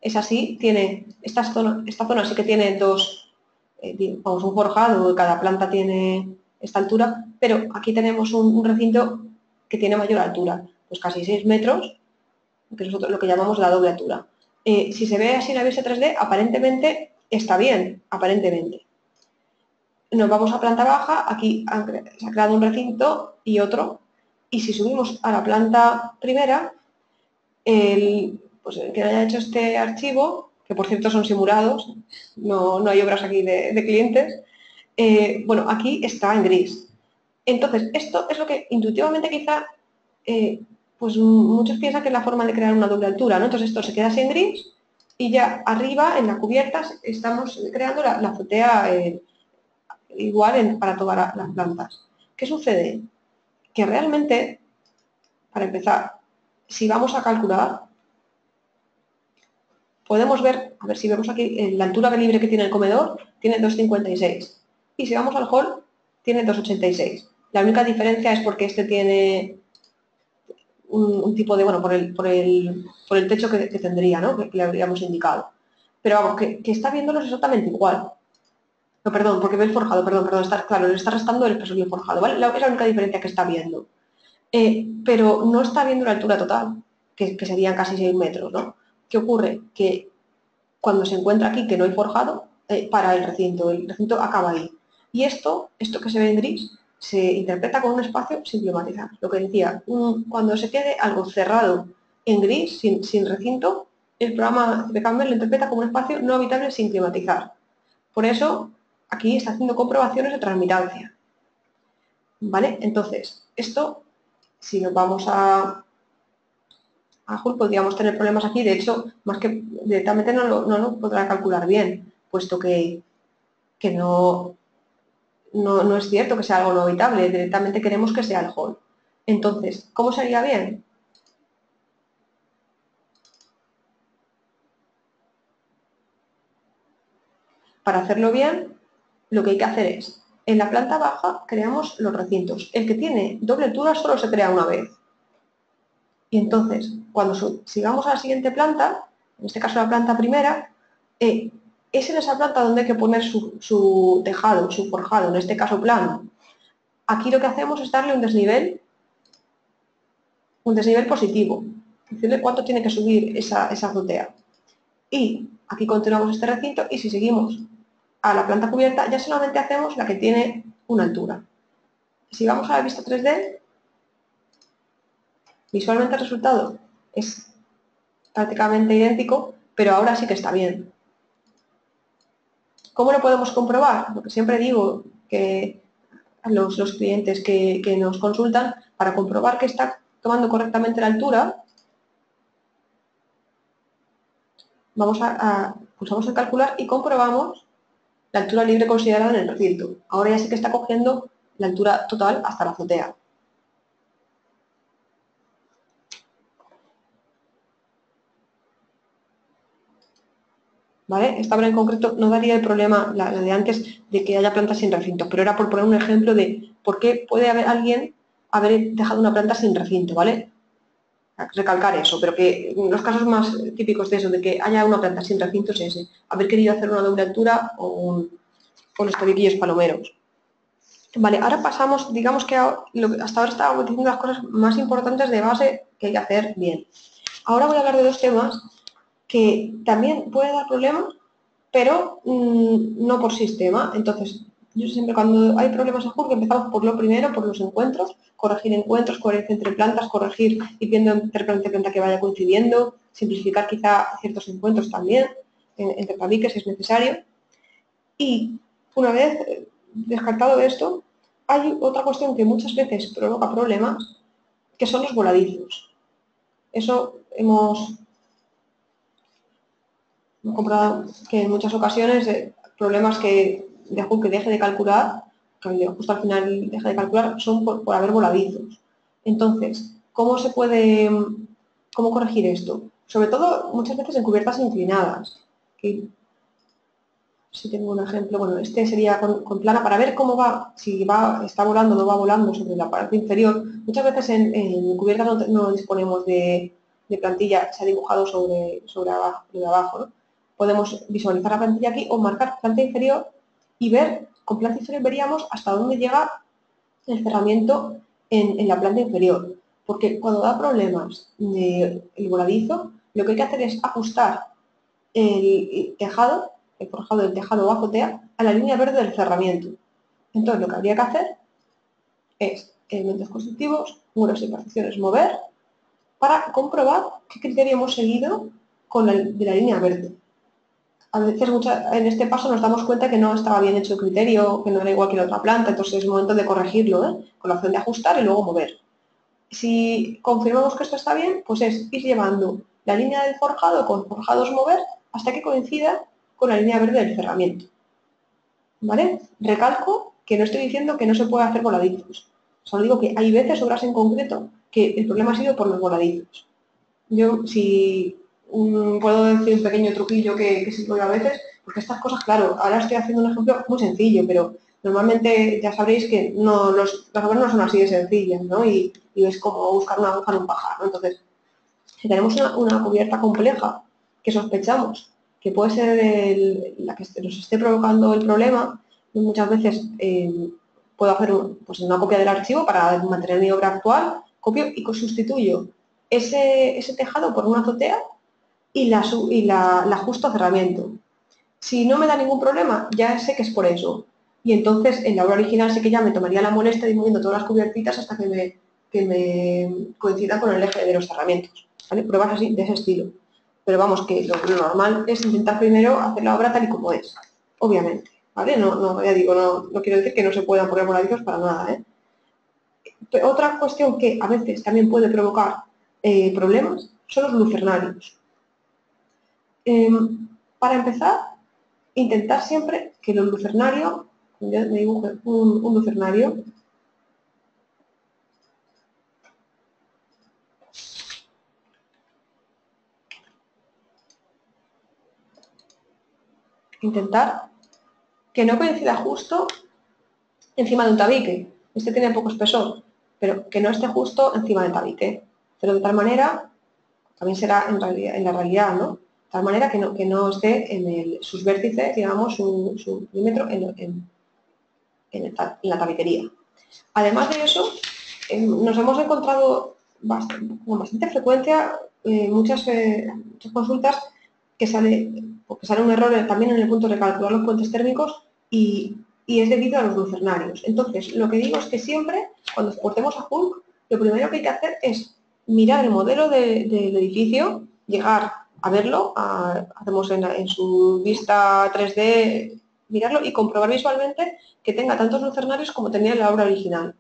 es así, tiene, esta zona sí que tiene vamos, un forjado, cada planta tiene esta altura, pero aquí tenemos un recinto que tiene mayor altura, pues casi 6 metros, que es lo que llamamos la doble altura. Si se ve así en la vista 3D, aparentemente está bien, aparentemente. Nos vamos a planta baja, aquí se ha creado un recinto y otro, y si subimos a la planta primera, pues el que haya hecho este archivo, que por cierto son simulados, no hay obras aquí de clientes, bueno, aquí está en gris. Entonces, esto es lo que intuitivamente quizá, pues muchos piensan que es la forma de crear una doble altura, ¿no? Entonces esto se queda así en gris y ya arriba, en la cubierta, estamos creando la azotea igual para todas las plantas. ¿Qué sucede? Que realmente, para empezar, si vamos a calcular, podemos ver, a ver si vemos aquí, la altura libre que tiene el comedor tiene 2,56 y si vamos al hall tiene 2,86. La única diferencia es porque este tiene un tipo de, bueno, por el techo que tendría, ¿no? Que le habríamos indicado. Pero vamos, que está viéndolos exactamente igual. No, perdón, porque ve el forjado, perdón, claro, le está restando el espesor y el forjado, ¿vale? Es la única diferencia que está viendo. Pero no está viendo la altura total, que serían casi 6 metros, ¿no? ¿Qué ocurre? Que cuando se encuentra aquí que no hay forjado, para el recinto acaba ahí. Y esto que se ve en gris, se interpreta con un espacio sin climatizar. Lo que decía, cuando se quede algo cerrado en gris, sin recinto, el programa CPCamber lo interpreta como un espacio no habitable sin climatizar. Por eso, aquí está haciendo comprobaciones de transmitancia. ¿Vale? Entonces, esto, si nos vamos a Hull, podríamos tener problemas aquí. De hecho, más que directamente no lo podrá calcular bien, puesto que no es cierto que sea algo no habitable. Directamente queremos que sea el hall. Entonces, ¿cómo sería bien? Para hacerlo bien, lo que hay que hacer es, en la planta baja creamos los recintos. El que tiene doble altura solo se crea una vez. Y entonces, cuando sigamos a la siguiente planta, en este caso la planta primera, es en esa planta donde hay que poner su tejado, su forjado, en este caso plano. Aquí lo que hacemos es darle un desnivel positivo, decirle cuánto tiene que subir esa azotea. Y aquí continuamos este recinto y si seguimos a la planta cubierta ya solamente hacemos la que tiene una altura. Si vamos a la vista 3D, visualmente el resultado es prácticamente idéntico, pero ahora sí que está bien. ¿Cómo lo podemos comprobar? Lo que siempre digo que a los clientes que nos consultan, para comprobar que está tomando correctamente la altura, pulsamos en calcular y comprobamos la altura libre considerada en el recinto. Ahora ya sí que está cogiendo la altura total hasta la azotea. ¿Vale? Esta obra en concreto no daría el problema, la de antes, de que haya plantas sin recinto, pero era por poner un ejemplo de por qué puede alguien haber dejado una planta sin recinto, ¿vale? Recalcar eso, pero que los casos más típicos de eso, de que haya una planta sin recinto es ese, haber querido hacer una doble altura o con los tabiquillos palomeros. Vale, ahora pasamos, digamos que hasta ahora estábamos diciendo las cosas más importantes de base que hay que hacer bien. Ahora voy a hablar de dos temas que también pueden dar problemas, pero no por sistema. Entonces, yo siempre cuando hay problemas en Hull, empezamos por lo primero, por los encuentros, corregir encuentros, coherencia entre plantas, corregir y viendo entre planta y planta que vaya coincidiendo, simplificar quizá ciertos encuentros también, entre tabiques si es necesario. Y una vez descartado esto, hay otra cuestión que muchas veces provoca problemas, que son los voladizos. Eso hemos comprobado que en muchas ocasiones problemas de Hulk que deje de calcular, que justo al final deja de calcular, son por haber voladizos. Entonces, ¿cómo corregir esto? Sobre todo, muchas veces en cubiertas inclinadas. Si tengo un ejemplo, bueno, este sería con plana para ver cómo va, si está volando o no va volando sobre la parte inferior. Muchas veces en cubiertas no disponemos de plantilla, se ha dibujado sobre abajo, ¿no? Podemos visualizar la plantilla aquí o marcar planta inferior y ver, con planta inferior veríamos hasta dónde llega el cerramiento en la planta inferior. Porque cuando da problemas el voladizo, lo que hay que hacer es ajustar el tejado, el forjado del tejado o azotea, a la línea verde del cerramiento. Entonces lo que habría que hacer es elementos constructivos, muros y particiones mover, para comprobar qué criterio hemos seguido de la línea verde. A veces en este paso nos damos cuenta que no estaba bien hecho el criterio, que no era igual que la otra planta, entonces es momento de corregirlo, con la opción de ajustar y luego mover. Si confirmamos que esto está bien, pues es ir llevando la línea del forjado con forjados mover hasta que coincida con la línea verde del cerramiento. ¿Vale? Recalco que no estoy diciendo que no se puede hacer voladizos. Solo digo que hay veces, obras en concreto, que el problema ha sido por los voladizos. Yo, si puedo decir un pequeño truquillo que sí doy a veces, porque estas cosas, claro, ahora estoy haciendo un ejemplo muy sencillo, pero normalmente ya sabréis que las obras no son así de sencillas, ¿no? Y es como buscar una aguja en un pajar, ¿no? Entonces, si tenemos una cubierta compleja que sospechamos que puede ser la que nos esté provocando el problema, muchas veces puedo hacer una copia del archivo para mantener mi obra actual, copio y sustituyo ese tejado por una azotea y la ajusto a cerramiento. Si no me da ningún problema, ya sé que es por eso. Y entonces en la obra original sí que ya me tomaría la molestia de ir moviendo todas las cubiertitas hasta que me coincida con el eje de los cerramientos. ¿Vale? Pruebas así, de ese estilo. Pero vamos, que lo normal es intentar primero hacer la obra tal y como es, obviamente. ¿Vale? Ya digo, no quiero decir que no se puedan poner voladizos para nada, ¿eh? Otra cuestión que a veces también puede provocar problemas son los lucernarios. Para empezar, intentar siempre que los lucernarios, yo me dibuje un lucernario, intentar que no coincida justo encima de un tabique. Este tiene poco espesor, pero que no esté justo encima del tabique. Pero de tal manera, también será en la realidad, ¿no? De tal manera que no esté en sus vértices, digamos, su milímetro en la tabiquería. Además de eso, nos hemos encontrado con bastante frecuencia muchas consultas que sale un error también en el punto de calcular los puentes térmicos y es debido a los lucernarios. Entonces, lo que digo es que siempre, cuando exportemos a Hulk, lo primero que hay que hacer es mirar el modelo del edificio, llegar a verlo, hacemos en su vista 3D, mirarlo y comprobar visualmente que tenga tantos lucernarios como tenía en la obra original.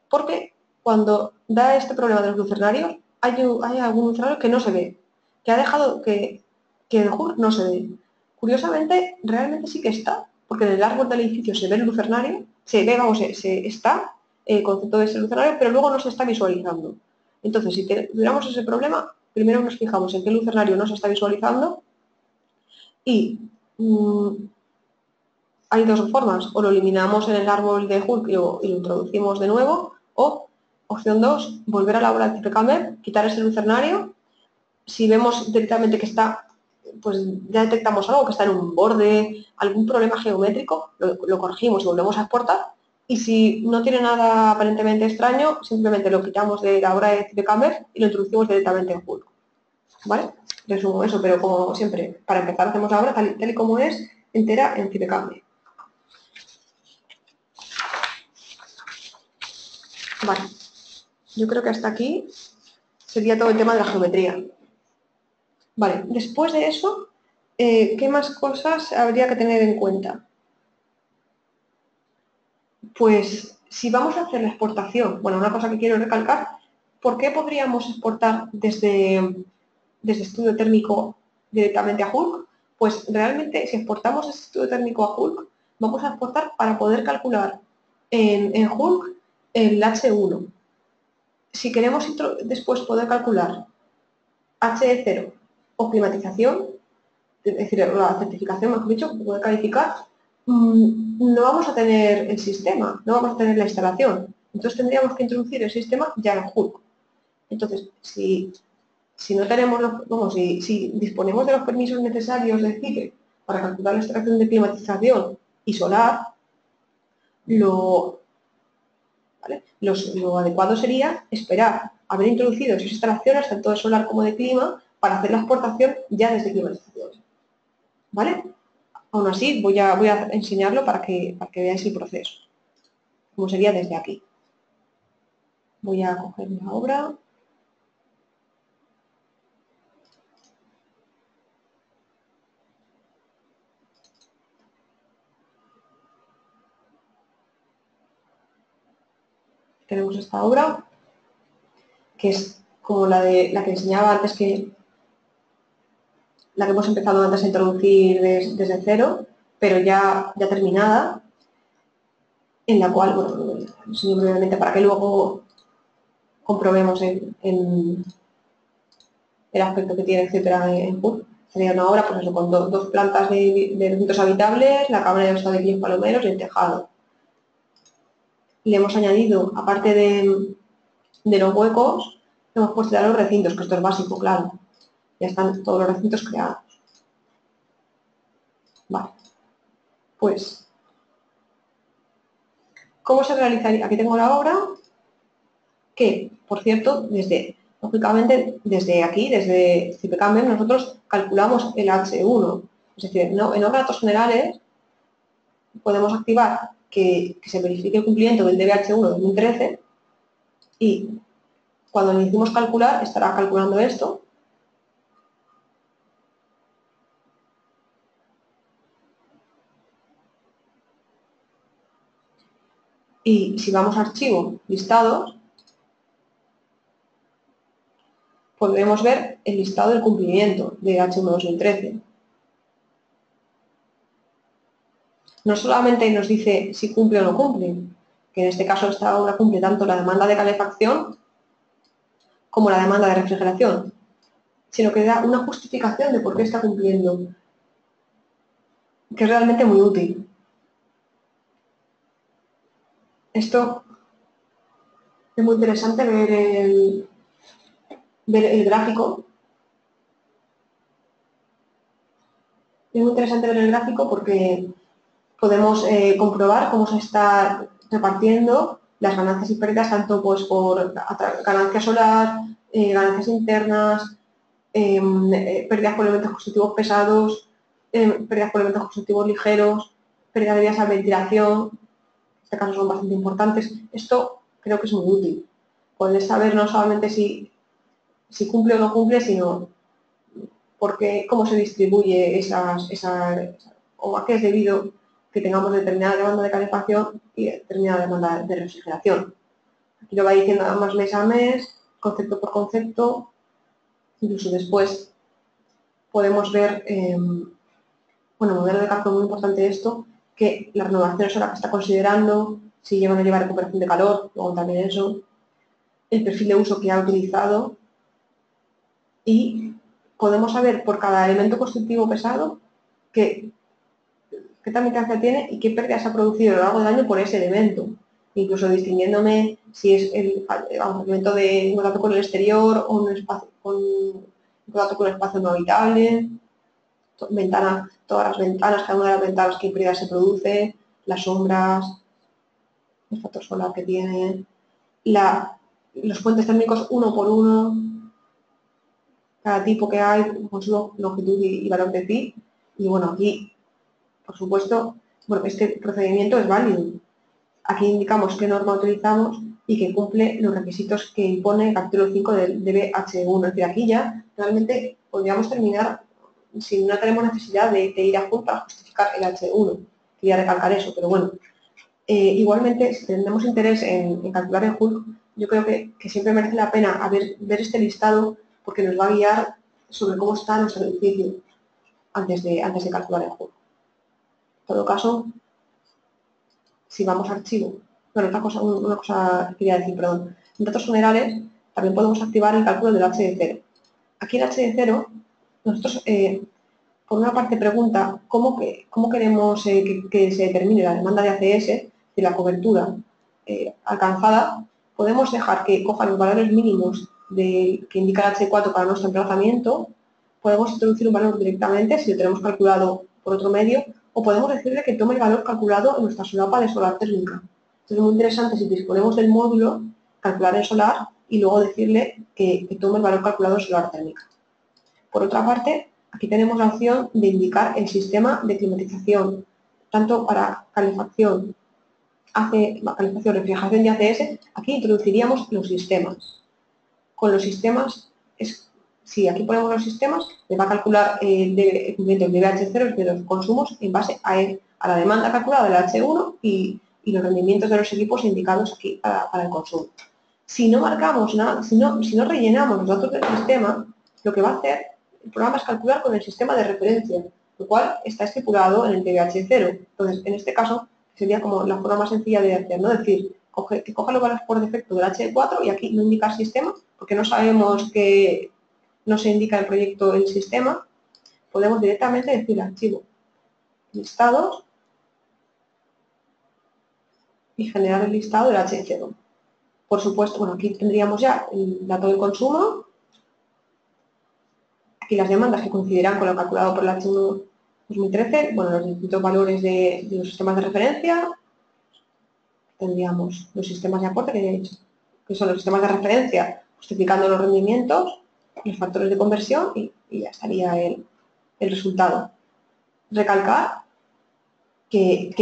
Porque cuando da este problema de los lucernarios, hay algún lucernario que no se ve, que ha dejado que en Hulk no se ve. Curiosamente, realmente sí que está, porque en el árbol del edificio se ve el lucernario, está el concepto de ese lucernario, pero luego no se está visualizando. Entonces, si tuviéramos ese problema, primero nos fijamos en qué lucernario no se está visualizando y hay dos formas, o lo eliminamos en el árbol de Hulk y lo introducimos de nuevo, o opción 2, volver a la obra de CiFECAMER, quitar ese lucernario. Si vemos directamente que está, pues ya detectamos algo, que está en un borde, algún problema geométrico, lo corregimos y volvemos a exportar. Y si no tiene nada aparentemente extraño, simplemente lo quitamos de la obra de CiFECAMER y lo introducimos directamente en Hulk. ¿Vale? Resumo eso, pero como siempre, para empezar hacemos la obra tal y como es, entera en CiFECAMER. Vale, yo creo que hasta aquí sería todo el tema de la geometría. Vale, después de eso, ¿qué más cosas habría que tener en cuenta? Pues si vamos a hacer la exportación, bueno, una cosa que quiero recalcar, ¿por qué podríamos exportar desde estudio térmico directamente a Hulk? Pues realmente si exportamos ese estudio térmico a Hulk, vamos a exportar para poder calcular en Hulk el H1. Si queremos después poder calcular HE0 o climatización, es decir, la certificación, mejor dicho, poder calificar, no vamos a tener el sistema, no vamos a tener la instalación. Entonces tendríamos que introducir el sistema ya en Hulk. Entonces, si no tenemos, si disponemos de los permisos necesarios de CIFE para calcular la extracción de climatización y solar, lo adecuado sería esperar haber introducido esas instalaciones, tanto de solar como de clima, para hacer la exportación ya desde climatización. ¿Vale? Aún así, voy a enseñarlo para que veáis el proceso, como sería desde aquí. Voy a coger la obra. Tenemos esta obra, que es como la que enseñaba antes, la que hemos empezado antes a introducir desde cero, pero ya terminada, en la cual, bueno, enseño brevemente para que luego comprobemos el aspecto que tiene, etcétera, en Hulk. Sería una obra, pues eso, con dos plantas de recintos habitables, la cámara de los tabiquillos palomeros y el tejado. Le hemos añadido, aparte de los huecos, hemos puesto ya los recintos, que esto es básico, claro. Ya están todos los recintos creados. Vale. Pues, ¿cómo se realizaría? Aquí tengo la obra, que, por cierto, lógicamente, desde aquí, desde CIPECAMBER, nosotros calculamos el H1. Es decir, no, en los datos generales podemos activar que se verifique el cumplimiento del DBH1 2013 y cuando le decimos calcular, estará calculando esto. Y si vamos a archivo, listados, podremos ver el listado del cumplimiento de H1 2013. No solamente nos dice si cumple o no cumple, que en este caso esta obra cumple tanto la demanda de calefacción como la demanda de refrigeración, sino que da una justificación de por qué está cumpliendo, que es realmente muy útil. Esto es muy interesante ver el gráfico. Es muy interesante ver el gráfico porque podemos comprobar cómo se está repartiendo las ganancias y pérdidas, tanto pues por ganancia solar, ganancias internas, pérdidas por elementos constructivos pesados, pérdidas por elementos constructivos ligeros, pérdidas debidas a ventilación, en este caso son bastante importantes. Esto creo que es muy útil. Poder saber no solamente si cumple o no cumple, sino cómo se distribuye o a qué es debido que tengamos determinada demanda de calefacción y determinada demanda de refrigeración. Aquí lo va diciendo más mes a mes, concepto por concepto, incluso después podemos ver, modelo de cálculo muy importante esto, que la renovación es la que está considerando, si lleva o no lleva recuperación de calor, luego también eso, el perfil de uso que ha utilizado y podemos saber por cada elemento constructivo pesado qué tramitancia tiene y qué pérdidas ha producido a lo largo del año por ese elemento, incluso distinguiéndome si es el elemento de contacto con el exterior o un espacio con contacto con el espacio no habitable, todas las ventanas, cada una de las ventanas, qué pérdidas se produce, las sombras, el factor solar que tiene, los puentes térmicos uno por uno, cada tipo que hay, con su longitud y valor de pi. Y bueno, aquí, por supuesto, este procedimiento es válido. Aquí indicamos qué norma utilizamos y que cumple los requisitos que impone el capítulo 5 del DBH1. Es decir, aquí ya realmente podríamos terminar si no tenemos necesidad de ir a Hulk para justificar el H1. Quería recalcar eso, pero bueno, Igualmente, si tenemos interés en calcular en Hulk, yo creo que siempre merece la pena ver este listado porque nos va a guiar sobre cómo está nuestro edificio antes de calcular en Hulk. En todo caso, si vamos a archivo, bueno, una cosa que quería decir, perdón. En datos generales también podemos activar el cálculo del H de 0. Aquí el H de 0, nosotros, por una parte, pregunta cómo queremos que se determine la demanda de ACS, de la cobertura alcanzada. Podemos dejar que coja los valores mínimos que indica el H4 para nuestro emplazamiento. Podemos introducir un valor directamente si lo tenemos calculado por otro medio, o podemos decirle que tome el valor calculado en nuestra solapa de solar térmica. Entonces es muy interesante si disponemos del módulo, calcular en solar y luego decirle que tome el valor calculado en solar térmica. Por otra parte, aquí tenemos la opción de indicar el sistema de climatización, tanto para calefacción, refrigeración y ACS. Aquí introduciríamos los sistemas. Con los sistemas, si aquí ponemos los sistemas, le va a calcular el cumplimiento del H0 de los consumos en base a la demanda calculada del H1 y los rendimientos de los equipos indicados aquí para el consumo. Si no marcamos nada, si no rellenamos los datos del sistema, lo que va a hacer el programa es calcular con el sistema de referencia, lo cual está estipulado en el TBH0. Entonces, en este caso, sería como la forma más sencilla de hacer, ¿no? Es decir, que coja los valores por defecto del H4 y aquí no indicar sistema, porque no sabemos que no se indica en el proyecto el sistema. Podemos directamente decir archivo, listados, y generar el listado del H0. Por supuesto, bueno, aquí tendríamos ya el dato del consumo, aquí las demandas que coincidirán con lo calculado por el H1 2013, bueno, los distintos valores de los sistemas de referencia, tendríamos los sistemas de aporte, que son los sistemas de referencia, justificando los rendimientos, los factores de conversión y ya estaría el resultado. Recalcar que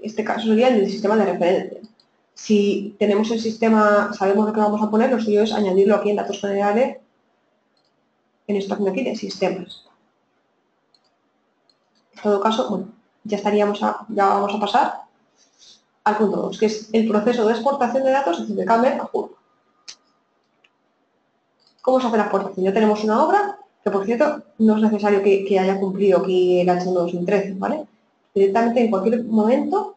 este caso sería el del sistema de referencia. Si tenemos el sistema, sabemos lo que vamos a poner, lo suyo es añadirlo aquí en datos generales, en esta opción de aquí de sistemas. En todo caso, bueno, ya vamos a pasar al punto 2, que es el proceso de exportación de datos desde Camber a Hulk. ¿Cómo se hace la exportación? Ya tenemos una obra, que por cierto no es necesario que haya cumplido aquí el H1 2013, ¿vale? Directamente en cualquier momento,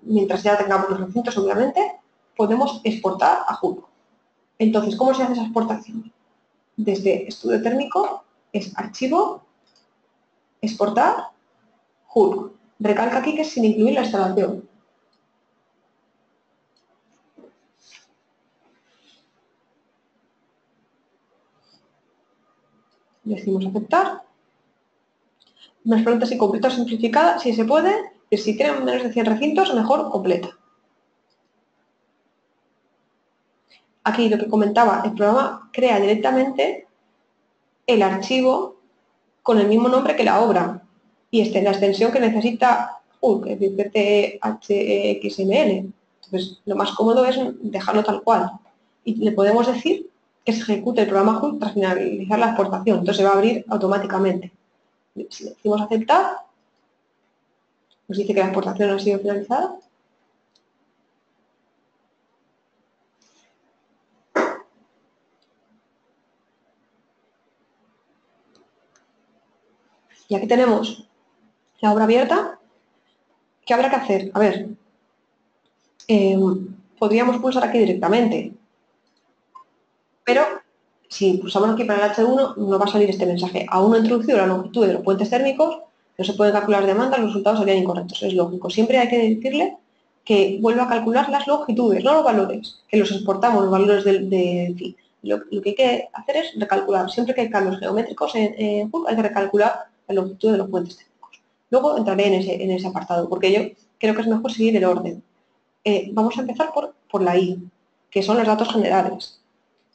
mientras ya tengamos los recintos, obviamente, podemos exportar a Hulk. Entonces, ¿cómo se hace esa exportación? Desde estudio térmico es archivo, exportar, Hulk. Recalca aquí que es sin incluir la instalación. Decimos aceptar. Nos pregunta si completa o simplificada, si se puede, y si tienen menos de 100 recintos, mejor completa. Aquí lo que comentaba, el programa crea directamente el archivo con el mismo nombre que la obra y la extensión que necesita Hulk, es decir, PTHXML. Entonces, lo más cómodo es dejarlo tal cual. Y le podemos decir que se ejecute el programa Hulk tras finalizar la exportación. Entonces, se va a abrir automáticamente. Si le decimos aceptar, nos dice que la exportación ha sido finalizada. Y aquí tenemos la obra abierta. ¿Qué habrá que hacer? A ver, podríamos pulsar aquí directamente, pero si pulsamos aquí para el H1 no va a salir este mensaje. Aún no he introducido la longitud de los puentes térmicos, no se pueden calcular demandas, los resultados serían incorrectos. Es lógico. Siempre hay que decirle que vuelva a calcular las longitudes, no los valores, que los exportamos, los valores de fin. Lo que hay que hacer es recalcular. Siempre que hay cambios geométricos en Hulk hay que recalcular la longitud de los puentes térmicos. Luego entraré en ese apartado, porque yo creo que es mejor seguir el orden. Vamos a empezar por la I, que son los datos generales.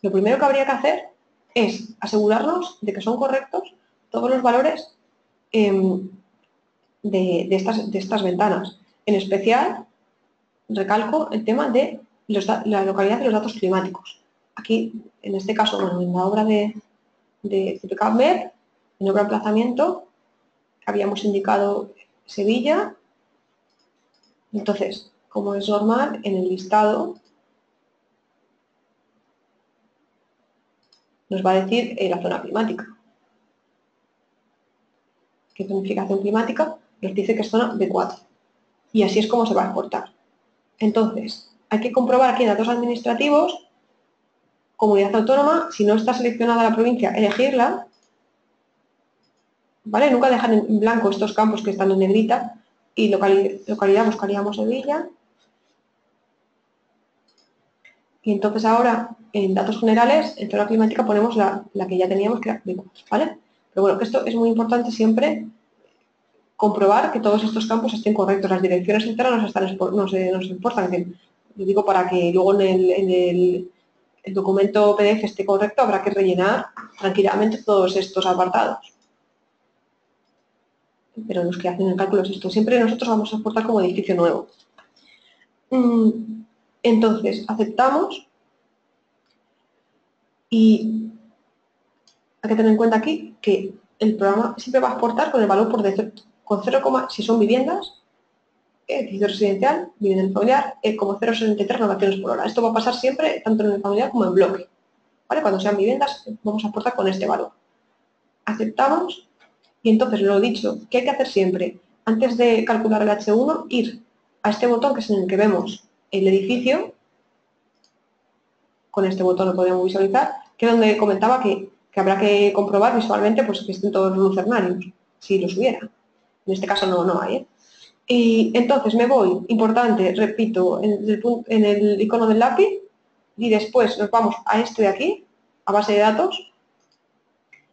Lo primero que habría que hacer es asegurarnos de que son correctos todos los valores de estas ventanas. En especial, recalco el tema de la localidad de los datos climáticos. Aquí, en este caso, bueno, en la obra de CPCAMER, en obra emplazamiento, habíamos indicado Sevilla, Entonces, como es normal, en el listado nos va a decir la zona climática. ¿Qué zonificación climática? Nos dice que es zona B4. Y así es como se va a exportar. Entonces, hay que comprobar aquí en datos administrativos, comunidad autónoma, si no está seleccionada la provincia, elegirla, ¿vale? Nunca dejar en blanco estos campos que están en negrita, y localidad buscaríamos Sevilla. Y entonces ahora, en datos generales, en zona climática ponemos la que ya teníamos, que era B4, ¿vale? Pero bueno, que esto es muy importante siempre comprobar que todos estos campos estén correctos. Las direcciones enteras nos importan. Lo digo para que luego en el documento PDF esté correcto, habrá que rellenar tranquilamente todos estos apartados. Pero los que hacen el cálculo es esto. Siempre nosotros vamos a exportar como edificio nuevo. Entonces, aceptamos y hay que tener en cuenta aquí que el programa siempre va a exportar con el valor por defecto, con 0, si son viviendas, edificio residencial, vivienda familiar, como 0,73 notaciones por hora. Esto va a pasar siempre, tanto en el familiar como en bloque. ¿Vale? Cuando sean viviendas, vamos a exportar con este valor. Aceptamos y entonces lo dicho, ¿qué hay que hacer siempre? Antes de calcular el H1, ir a este botón que es en el que vemos el edificio. Con este botón lo podemos visualizar, que es donde comentaba que habrá que comprobar visualmente pues, que estén todos los lucernarios, si los hubiera. En este caso no hay. Y entonces me voy, importante, repito, en el icono del lápiz y después nos vamos a este de aquí, a base de datos,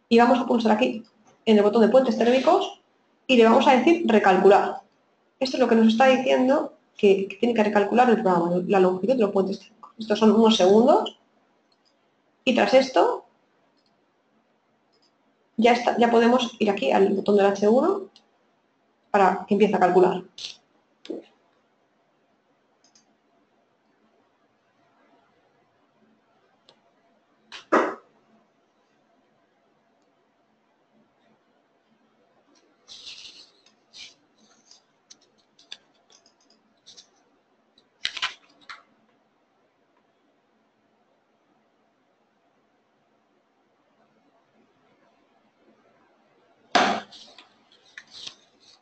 y vamos a pulsar aquí en el botón de puentes térmicos y le vamos a decir recalcular. Esto es lo que nos está diciendo que tiene que recalcular el programa, la longitud de los puentes térmicos. Estos son unos segundos y tras esto ya podemos ir aquí al botón del H1 para que empiece a calcular.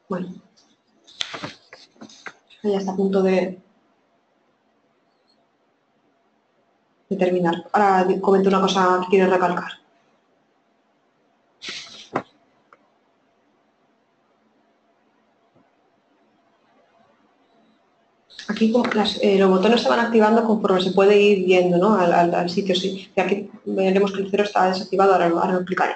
Bueno, ya está a punto de terminar. Ahora comento una cosa que quiero recalcar. Aquí los botones se van activando conforme se puede ir viendo, ¿no? al sitio. Sí. Y aquí veremos que el 0 está desactivado, ahora lo explicaré.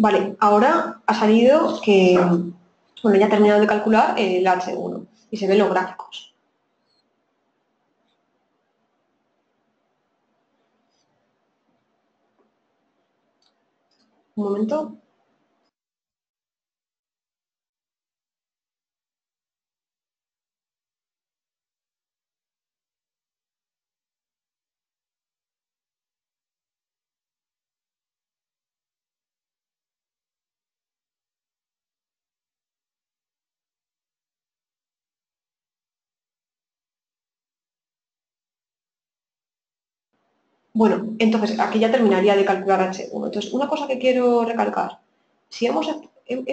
Vale, ahora ha salido que, bueno, ya ha terminado de calcular el H1 y se ven los gráficos. Un momento. Bueno, entonces aquí ya terminaría de calcular H1. Entonces, una cosa que quiero recalcar. Si he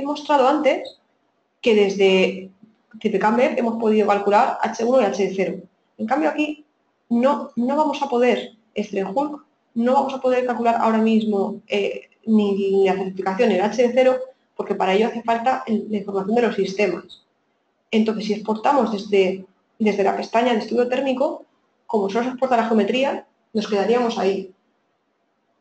mostrado antes que desde CPCAMBER hemos podido calcular H1 y H0. En cambio aquí no vamos a poder, Hulk, no vamos a poder calcular ahora mismo ni la certificación ni el H0, porque para ello hace falta la información de los sistemas. Entonces, si exportamos desde la pestaña de estudio térmico, como solo se exporta la geometría, nos quedaríamos ahí.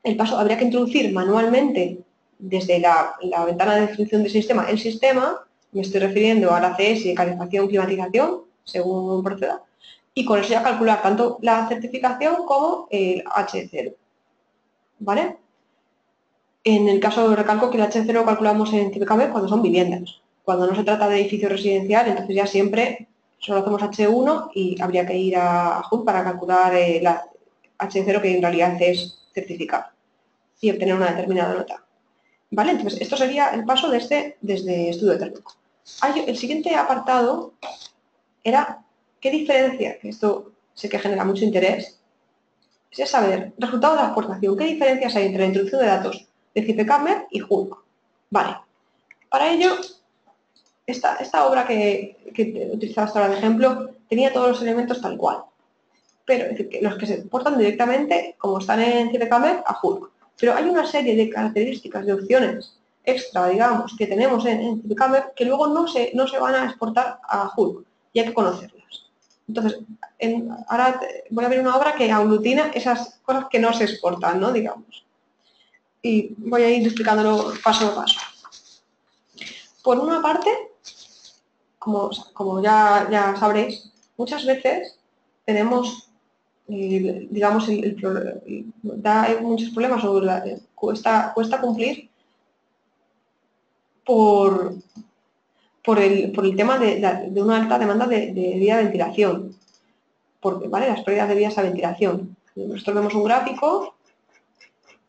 El paso habría que introducir manualmente desde la ventana de definición del sistema, el sistema, me estoy refiriendo a la CS, calefacción, climatización, según proceda, y con eso ya calcular tanto la certificación como el H0. ¿Vale? En el caso, recalco que el H0 lo calculamos en CPKM cuando son viviendas. Cuando no se trata de edificio residencial, entonces ya siempre solo hacemos H1 y habría que ir a HUD para calcular la H0, que en realidad es certificar y obtener una determinada nota. ¿Vale? Entonces, esto sería el paso desde estudio térmico. El siguiente apartado era qué diferencia, que esto sé que genera mucho interés, es saber, resultado de la exportación, qué diferencias hay entre la introducción de datos de CPKM y HUD. Vale. Para ello, esta obra que he utilizado hasta ahora de ejemplo tenía todos los elementos tal cual. Pero es decir, que los que se exportan directamente, como están en CPKM, a HUD. Pero hay una serie de características, de opciones extra, digamos, que tenemos en CPKM que luego no se van a exportar a HUD y hay que conocerlas. Entonces, ahora voy a ver una obra que aglutina esas cosas que no se exportan, ¿no? Digamos. Y voy a ir explicándolo paso a paso. Por una parte, como ya sabréis, muchas veces tenemos, digamos, da muchos problemas sobre cuesta cumplir por el tema de una alta demanda de vía de ventilación, porque, ¿vale? Las pérdidas de vías a ventilación. Nosotros vemos un gráfico,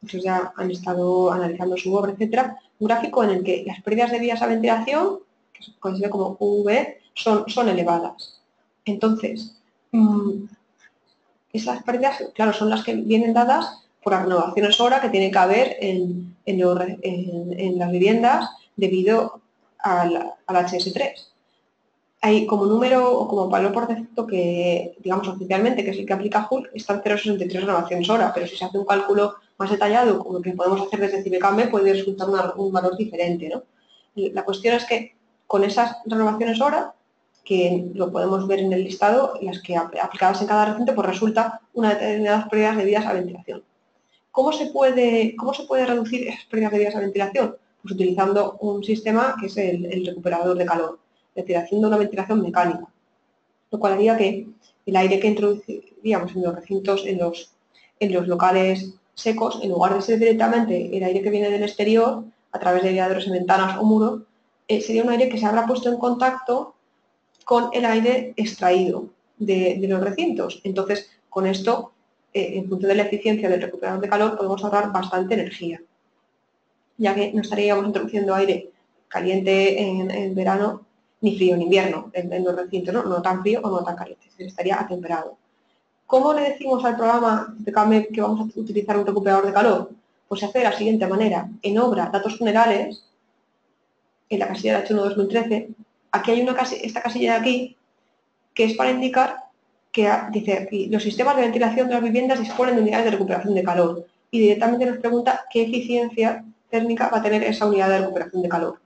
muchos ya han estado analizando su obra, etcétera, un gráfico en el que las pérdidas de vías a ventilación, que se considera como UV, son elevadas. Entonces, esas pérdidas, claro, son las que vienen dadas por las renovaciones hora que tiene que haber en las viviendas debido al HS3. Hay como número o como valor por defecto que, digamos, oficialmente, que es el que aplica HUD, están 0,63 renovaciones hora, pero si se hace un cálculo más detallado, como el que podemos hacer desde CPKM, puede resultar un valor diferente, ¿no? La cuestión es que con esas renovaciones hora, que lo podemos ver en el listado, las que aplicadas en cada recinto, pues resulta una determinadas pérdidas de vías a ventilación. ¿Cómo se puede reducir esas pérdidas de vías a ventilación? Pues utilizando un sistema que es el recuperador de calor, es decir, haciendo una ventilación mecánica, lo cual haría que el aire que introduciríamos en los recintos, en los locales secos, en lugar de ser directamente el aire que viene del exterior, a través de viaderos en ventanas o muros, sería un aire que se habrá puesto en contacto con el aire extraído de los recintos. Entonces, con esto, en función de la eficiencia del recuperador de calor, podemos ahorrar bastante energía, ya que no estaríamos introduciendo aire caliente en verano ni frío en invierno en los recintos, ¿no? Tan frío o no tan caliente, estaría atemperado. ¿Cómo le decimos al programa CPKM que vamos a utilizar un recuperador de calor? Pues se hace de la siguiente manera. En obra, datos generales, en la casilla de H1-2013, aquí hay esta casilla de aquí, que es para indicar que dice aquí, los sistemas de ventilación de las viviendas disponen de unidades de recuperación de calor y directamente nos pregunta qué eficiencia térmica va a tener esa unidad de recuperación de calor.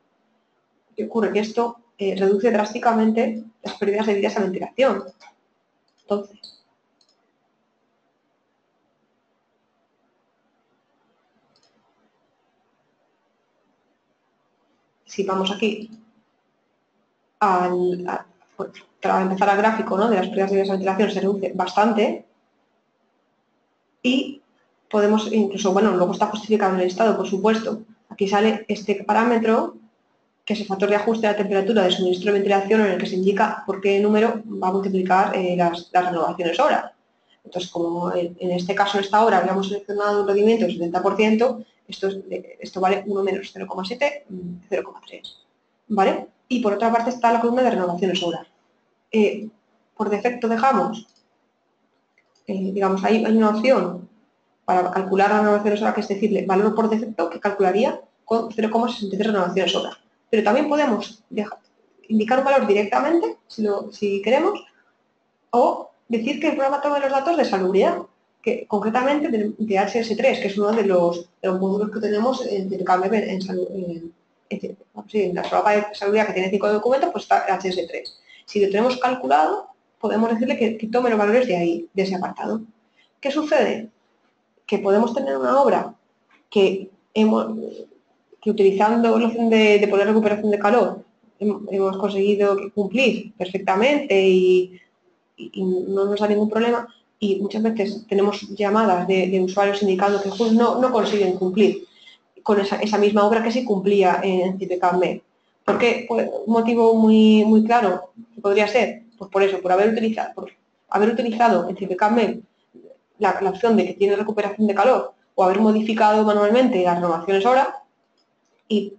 ¿Qué ocurre? Que esto reduce drásticamente las pérdidas de vías a ventilación. Entonces, si vamos aquí para empezar al gráfico, ¿no?, de las pérdidas de vías a ventilación, se reduce bastante y podemos incluso, bueno, luego está justificado en el listado, por supuesto. Aquí sale este parámetro, que es el factor de ajuste de la temperatura de suministro de ventilación, en el que se indica por qué número va a multiplicar las renovaciones hora. Entonces, como en este caso, en esta hora, habíamos seleccionado un rendimiento del 70%, esto vale 1 menos 0,7, 0,3. ¿Vale? Y por otra parte está la columna de renovaciones hora. Por defecto dejamos, digamos, hay una opción para calcular las renovaciones hora, que es decirle valor por defecto, que calcularía con 0,63 renovaciones hora. Pero también podemos indicar un valor directamente, si queremos, o decir que el programa tome los datos de salubridad. concretamente de HS3, que es uno de los módulos que tenemos en CIPECAMEP en salud. En la solapa de salubridad, que tiene 5 documentos, pues está HS3. Si lo tenemos calculado, podemos decirle que tome los valores de ahí, de ese apartado. ¿Qué sucede? Que podemos tener una obra que utilizando la opción de poder recuperación de calor hemos conseguido cumplir perfectamente y no nos da ningún problema, y muchas veces tenemos llamadas de usuarios indicando que no consiguen cumplir con esa misma obra que sí cumplía en CIPECAMEP. ¿Por qué? Pues un motivo muy, muy claro podría ser, pues por eso, por haber utilizado en CIPECAMEP la opción de que tiene recuperación de calor, o haber modificado manualmente las renovaciones hora y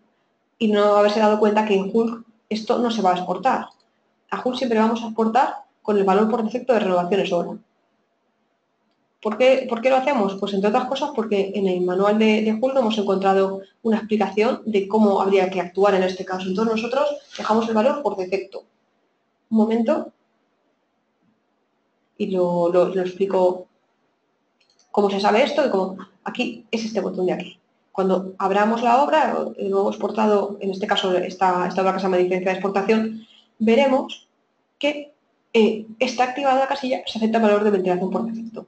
no haberse dado cuenta que en Hulk esto no se va a exportar. A Hulk siempre vamos a exportar con el valor por defecto de renovaciones hora. ¿Por qué lo hacemos? Pues entre otras cosas porque en el manual de Hulk hemos encontrado una explicación de cómo habría que actuar en este caso. Entonces nosotros dejamos el valor por defecto. Un momento y lo explico cómo se sabe esto y cómo. Aquí es este botón de aquí. Cuando abramos la obra, el nuevo exportado, en este caso esta obra que se llama diferencia de exportación, veremos que está activada la casilla, se acepta el valor de ventilación por defecto.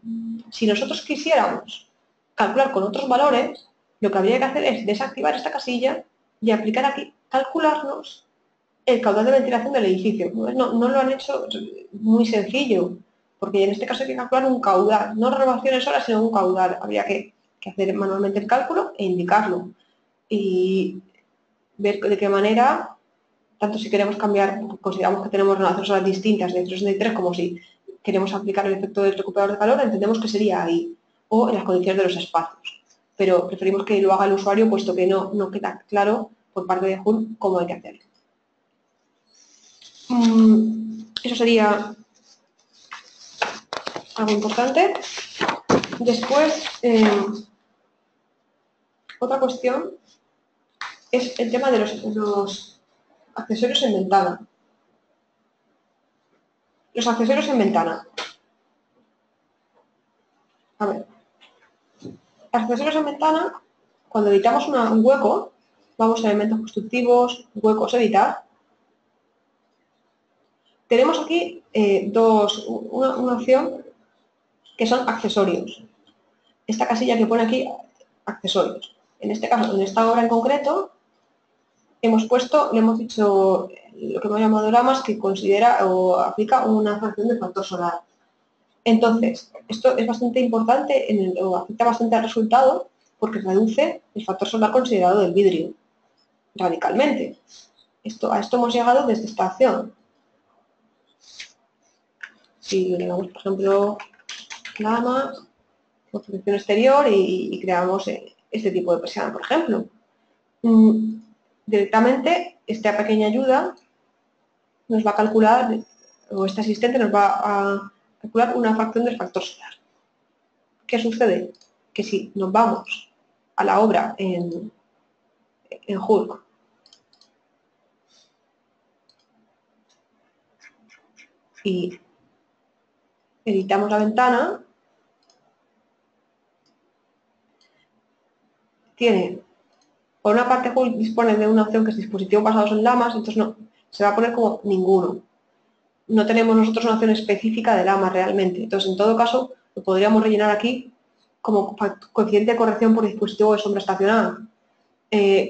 Si nosotros quisiéramos calcular con otros valores, lo que habría que hacer es desactivar esta casilla y aplicar aquí, calcularnos el caudal de ventilación del edificio. No lo han hecho muy sencillo, porque en este caso hay que calcular un caudal, no renovaciones horas, sino un caudal. Habría que hacer manualmente el cálculo e indicarlo. Y ver de qué manera, tanto si queremos cambiar, consideramos que tenemos renovaciones horas distintas de 363, como si queremos aplicar el efecto del recuperador de calor, entendemos que sería ahí, o en las condiciones de los espacios. Pero preferimos que lo haga el usuario, puesto que no queda claro por parte de Hulk cómo hay que hacerlo. Eso sería algo importante. Después, otra cuestión es el tema de los accesorios en ventana. Los accesorios en ventana. A ver. Accesorios en ventana, cuando editamos un hueco, vamos a elementos constructivos, huecos, editar. Tenemos aquí una opción que son accesorios. Esta casilla que pone aquí, accesorios. En este caso, en esta obra en concreto, le hemos dicho lo que hemos llamado ramas, que considera o aplica una fracción de factor solar. Entonces, esto es bastante importante o afecta bastante al resultado porque reduce el factor solar considerado del vidrio radicalmente. A esto hemos llegado desde esta acción. Si le damos, por ejemplo, ramas, protección exterior y creamos este tipo de persiana, por ejemplo. Directamente, esta pequeña ayuda nos va a calcular, o este asistente nos va a calcular una fracción del factor solar. ¿Qué sucede? Que si nos vamos a la obra en Hulk y editamos la ventana, por una parte Hulk dispone de una opción que es dispositivo basados en lamas, entonces no, se va a poner como ninguno. No tenemos nosotros una opción específica de lamas realmente, entonces en todo caso lo podríamos rellenar aquí como coeficiente de corrección por dispositivo de sombra estacional,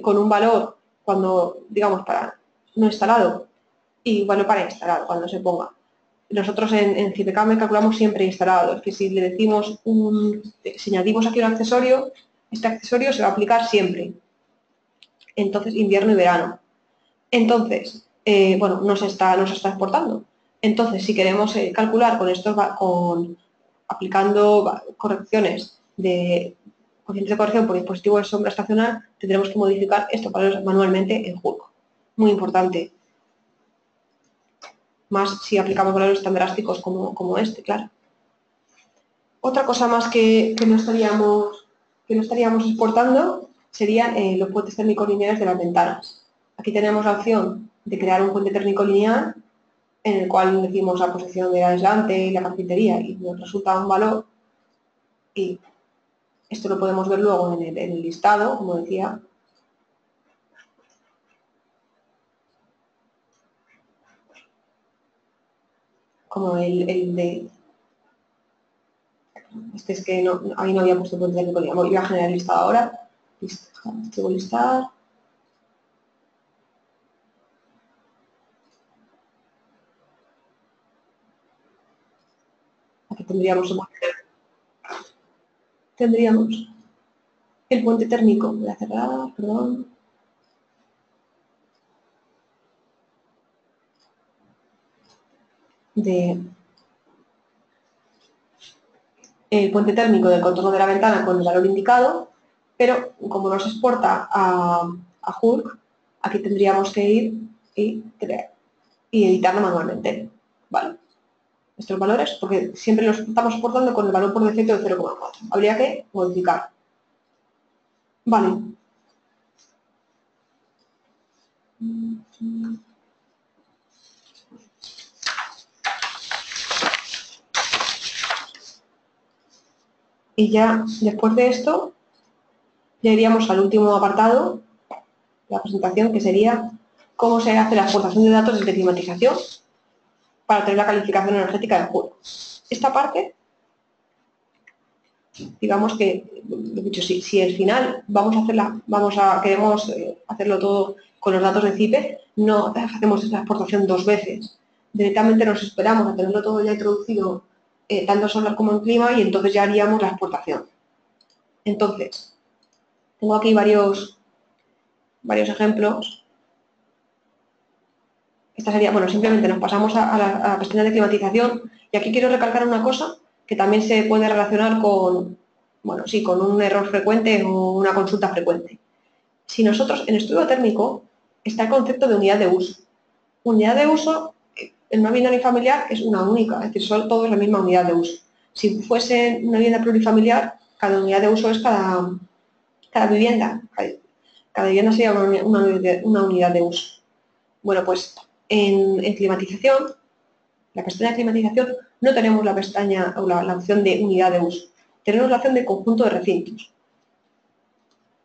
con un valor cuando, digamos, para no instalado y valor para instalado, cuando se ponga. Nosotros en CIPECAMEP calculamos siempre instalado, es que si le decimos si añadimos aquí un accesorio, este accesorio se va a aplicar siempre. Entonces, invierno y verano. Entonces, bueno, no se está exportando. Entonces, si queremos calcular aplicando correcciones de coeficientes de corrección por dispositivo de sombra estacional, tendremos que modificar estos valores manualmente en Hulk. Muy importante. Más si aplicamos valores tan drásticos como este, claro. Otra cosa más que no estaríamos exportando serían los puentes térmicos lineales de las ventanas. Aquí tenemos la opción de crear un puente térmico lineal en el cual decimos la posición del aislante y la carpintería y nos resulta un valor Y esto lo podemos ver luego en el listado, como decía. Como el de... Este es que no, ahí no había puesto puente técnico. Voy a generar el listado ahora. Voy a listar. Aquí tendríamos el puente térmico. Voy a cerrar, perdón. El puente térmico del contorno de la ventana con el valor indicado, pero como no se exporta a Hulk, aquí tendríamos que ir y editarlo manualmente. ¿Vale? Estos valores, porque siempre los estamos exportando con el valor por defecto de 0,4. Habría que modificar. Vale. Y ya después de esto, ya iríamos al último apartado de la presentación, que sería cómo se hace la exportación de datos desde climatización para obtener la calificación energética del juego. Esta parte, digamos que, lo he dicho, si al final queremos hacerlo todo con los datos de CIPE, no hacemos esta exportación dos veces. Directamente nos esperamos a tenerlo todo ya introducido, tanto en solar como en clima, y entonces ya haríamos la exportación. Entonces, tengo aquí varios ejemplos. Esta sería, bueno, simplemente nos pasamos a la pestaña de climatización, y aquí quiero recalcar una cosa que también se puede relacionar con, bueno, sí, con un error frecuente o una consulta frecuente. Si nosotros, en estudio térmico, está el concepto de unidad de uso. Unidad de uso, en una vivienda unifamiliar es una única, es decir, son todos la misma unidad de uso. Si fuese una vivienda plurifamiliar, cada unidad de uso es cada vivienda. Cada vivienda sería una unidad de uso. Bueno, pues en climatización, la pestaña de climatización, no tenemos la pestaña o la opción de unidad de uso. Tenemos la opción de conjunto de recintos.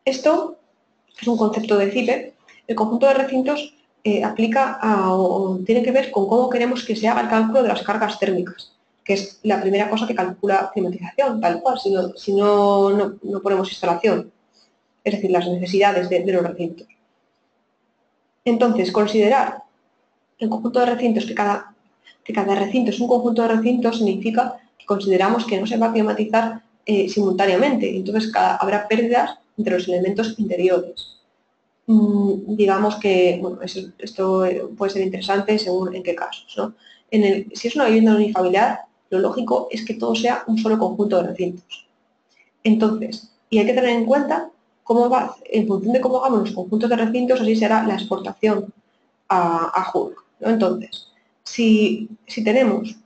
Esto es un concepto de CIPE. El conjunto de recintos aplica o tiene que ver con cómo queremos que se haga el cálculo de las cargas térmicas, que es la primera cosa que calcula climatización, tal cual, si no ponemos instalación, es decir, las necesidades de los recintos. Entonces, considerar el conjunto de recintos, que cada recinto es un conjunto de recintos, significa que consideramos que no se va a climatizar simultáneamente, entonces habrá pérdidas entre los elementos interiores. Digamos que, bueno, esto puede ser interesante según en qué casos, ¿no? Si es una vivienda unifamiliar, lo lógico es que todo sea un solo conjunto de recintos. Entonces, y hay que tener en cuenta cómo va, en función de cómo hagamos los conjuntos de recintos, así será la exportación a Hulk, ¿no? Entonces, si tenemos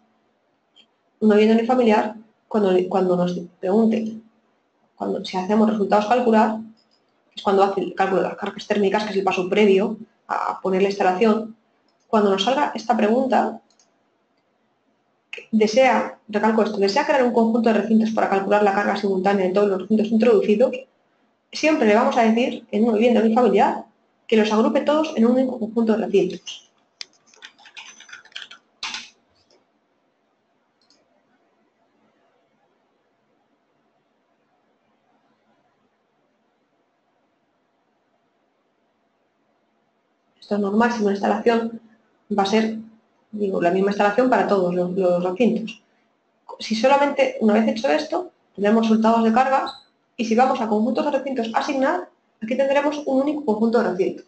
una vivienda unifamiliar, cuando nos pregunten, si hacemos resultados calcular, es cuando hace el cálculo de las cargas térmicas, que es el paso previo a poner la instalación, cuando nos salga esta pregunta, recalco esto, desea crear un conjunto de recintos para calcular la carga simultánea en todos los recintos introducidos, siempre le vamos a decir, en una vivienda unifamiliar, que los agrupe todos en un único conjunto de recintos. Esto es normal si una instalación va a ser, la misma instalación para todos los recintos. Si solamente, una vez hecho esto, tendremos resultados de cargas, y si vamos a conjuntos de recintos a asignar, aquí tendremos un único conjunto de recintos.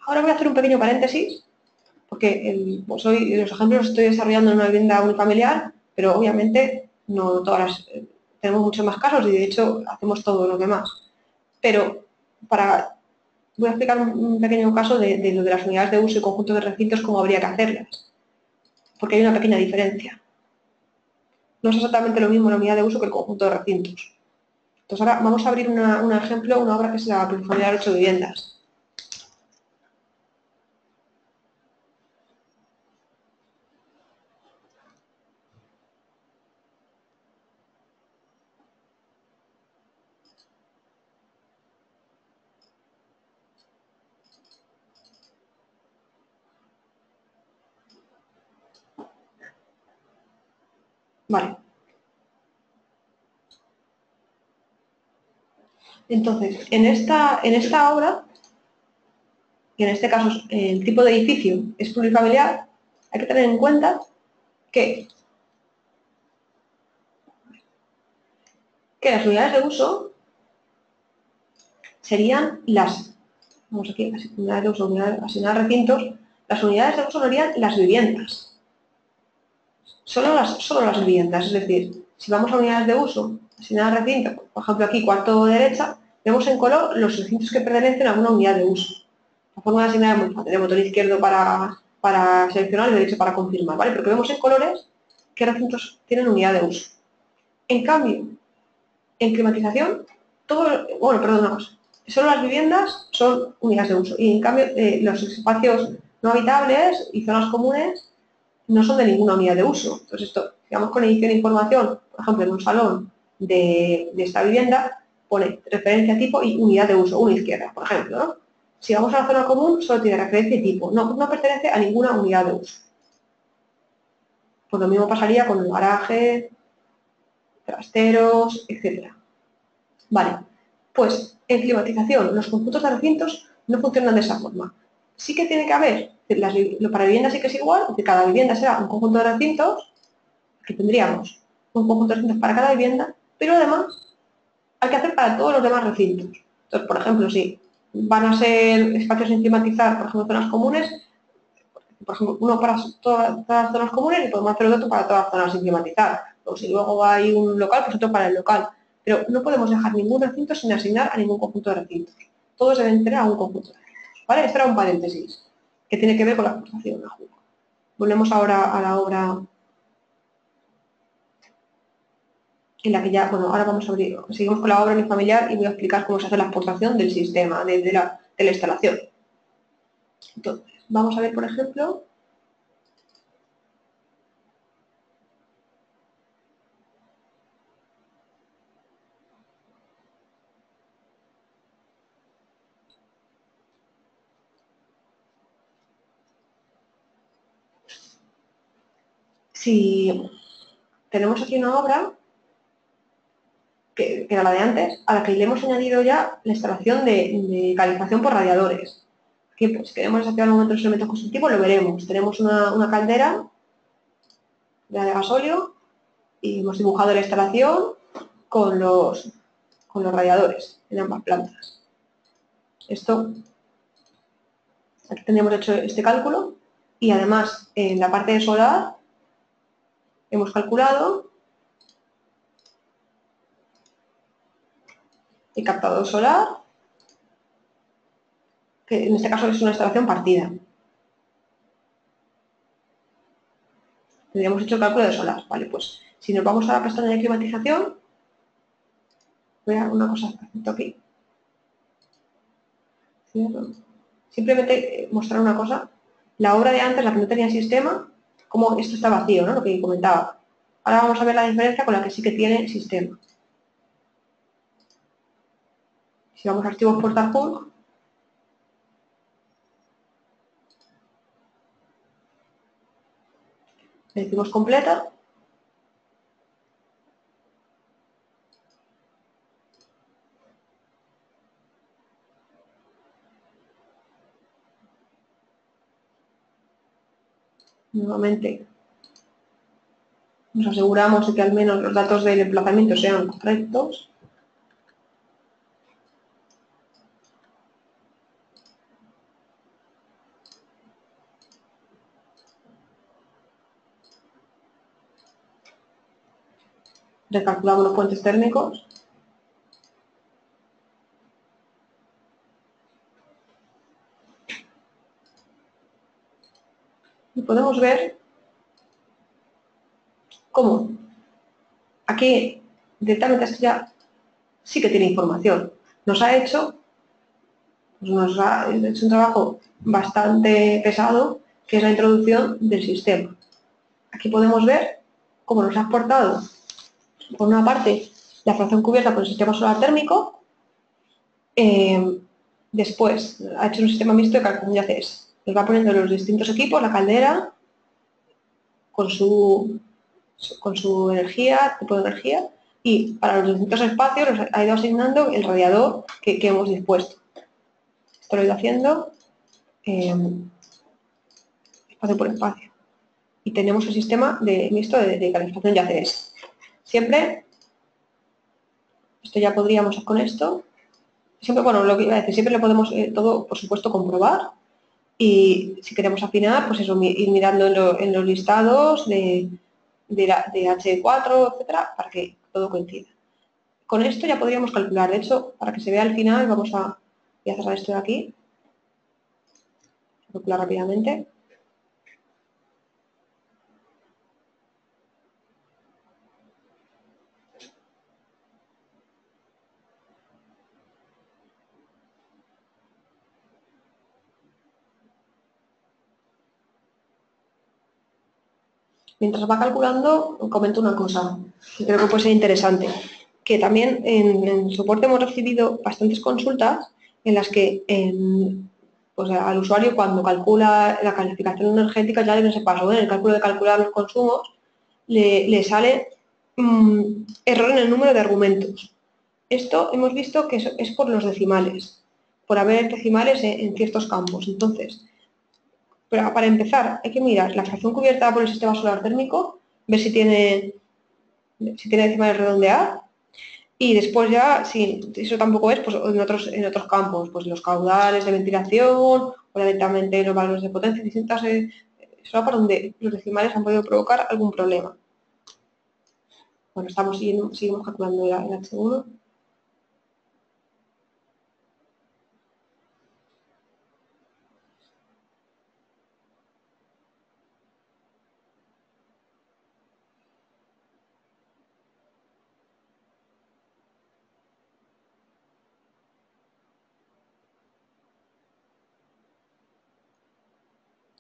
Ahora voy a hacer un pequeño paréntesis, porque los ejemplos los estoy desarrollando en una vivienda unifamiliar, pero obviamente no todas tenemos muchos más casos, y de hecho hacemos todo lo demás. Pero voy a explicar un pequeño caso de lo de las unidades de uso y conjuntos de recintos, cómo habría que hacerlas, porque hay una pequeña diferencia. No es exactamente lo mismo la unidad de uso que el conjunto de recintos. Entonces ahora vamos a abrir un ejemplo, una obra que es la plurifamiliar 8 viviendas. Vale. Entonces, en esta obra, y en este caso el tipo de edificio es plurifamiliar, hay que tener en cuenta que las unidades de uso serían vamos aquí, las unidades de uso, asignadas a recintos, las unidades de uso serían las viviendas. Solo las viviendas, es decir, si vamos a unidades de uso asignadas a recintos, por ejemplo aquí, cuarto derecha, vemos en color los recintos que pertenecen a una unidad de uso. La forma de asignar es muy fácil, el botón izquierdo para seleccionar y derecho para confirmar, ¿vale? Porque vemos en colores qué recintos tienen unidad de uso. En cambio, en climatización, una cosa, solo las viviendas son unidades de uso y en cambio los espacios no habitables y zonas comunes no son de ninguna unidad de uso. Entonces esto, digamos con edición de información, por ejemplo en un salón de esta vivienda, pone referencia tipo y unidad de uso, una izquierda, por ejemplo, ¿no? Si vamos a la zona común, solo tiene referencia y tipo, no pertenece a ninguna unidad de uso. Pues lo mismo pasaría con el garaje, trasteros, etc. Vale, pues en climatización los conjuntos de recintos no funcionan de esa forma. Sí que tiene que haber, para viviendas sí que es igual, que cada vivienda será un conjunto de recintos, que tendríamos un conjunto de recintos para cada vivienda, pero además hay que hacer para todos los demás recintos. Entonces, por ejemplo, si van a ser espacios sin climatizar, por ejemplo, zonas comunes, por ejemplo, uno para todas las zonas comunes y podemos hacer otro para todas las zonas sin climatizar. O si luego hay un local, pues otro para el local. Pero no podemos dejar ningún recinto sin asignar a ningún conjunto de recintos. Todos deben tener a un conjunto de recintos. ¿Vale? Esto era un paréntesis que tiene que ver con la exportación a juego. Volvemos ahora a la obra en la que ya, bueno, ahora vamos a abrir, seguimos con la obra unifamiliar y voy a explicar cómo se hace la exportación del sistema, de la instalación. Entonces, vamos a ver, por ejemplo, si tenemos aquí una obra que era la de antes, a la que le hemos añadido ya la instalación de calefacción por radiadores. Aquí, pues, si queremos desactivar un momento los elementos constructivos, lo veremos. Tenemos una caldera de gasóleo y hemos dibujado la instalación con los radiadores en ambas plantas. Esto, aquí tendríamos hecho este cálculo y además en la parte de solar hemos calculado el captador solar, que en este caso es una instalación partida. Tendríamos hecho el cálculo de solar. Vale, pues si nos vamos a la pestaña de climatización, voy a una cosa aquí. Simplemente mostrar una cosa. La obra de antes, la que no tenía sistema, como esto está vacío, ¿no? Lo que comentaba. Ahora vamos a ver la diferencia con la que sí que tiene sistema. Si vamos a archivo exportar bulk, le decimos completa. Nuevamente nos aseguramos de que al menos los datos del emplazamiento sean correctos. Recalculamos los puentes térmicos. Y podemos ver cómo aquí directamente esto ya sí que tiene información. Nos ha hecho un trabajo bastante pesado, que es la introducción del sistema. Aquí podemos ver cómo nos ha exportado, por una parte, la fracción cubierta por el sistema solar térmico, después ha hecho un sistema mixto de cálculo de ACS. Nos va poniendo los distintos equipos, la caldera, con su con su energía, tipo de energía, y para los distintos espacios nos ha ido asignando el radiador que hemos dispuesto. Esto lo he ido haciendo espacio por espacio. Y tenemos el sistema mixto de calefacción y ACS. Siempre, esto ya podríamos con esto, siempre, bueno, lo que iba a decir, siempre lo podemos todo, por supuesto, comprobar. Y si queremos afinar, pues eso, ir mirando en los listados de H4, etcétera, para que todo coincida. Con esto ya podríamos calcular. De hecho, para que se vea al final, voy a cerrar esto de aquí. Calcular rápidamente. Mientras va calculando, comento una cosa que creo que puede ser interesante, que también en soporte hemos recibido bastantes consultas en las que pues al usuario cuando calcula la calificación energética ya en ese paso, en el cálculo de calcular los consumos, le sale error en el número de argumentos. Esto hemos visto que es por los decimales, por haber decimales en ciertos campos. Entonces, pero para empezar, hay que mirar la fracción cubierta por el sistema solar térmico, ver si tiene decimales redondear, y después ya, si eso tampoco es, pues en otros campos, pues los caudales de ventilación, o directamente los valores de potencia, distintas, eso para donde los decimales han podido provocar algún problema. Bueno, seguimos calculando el H1.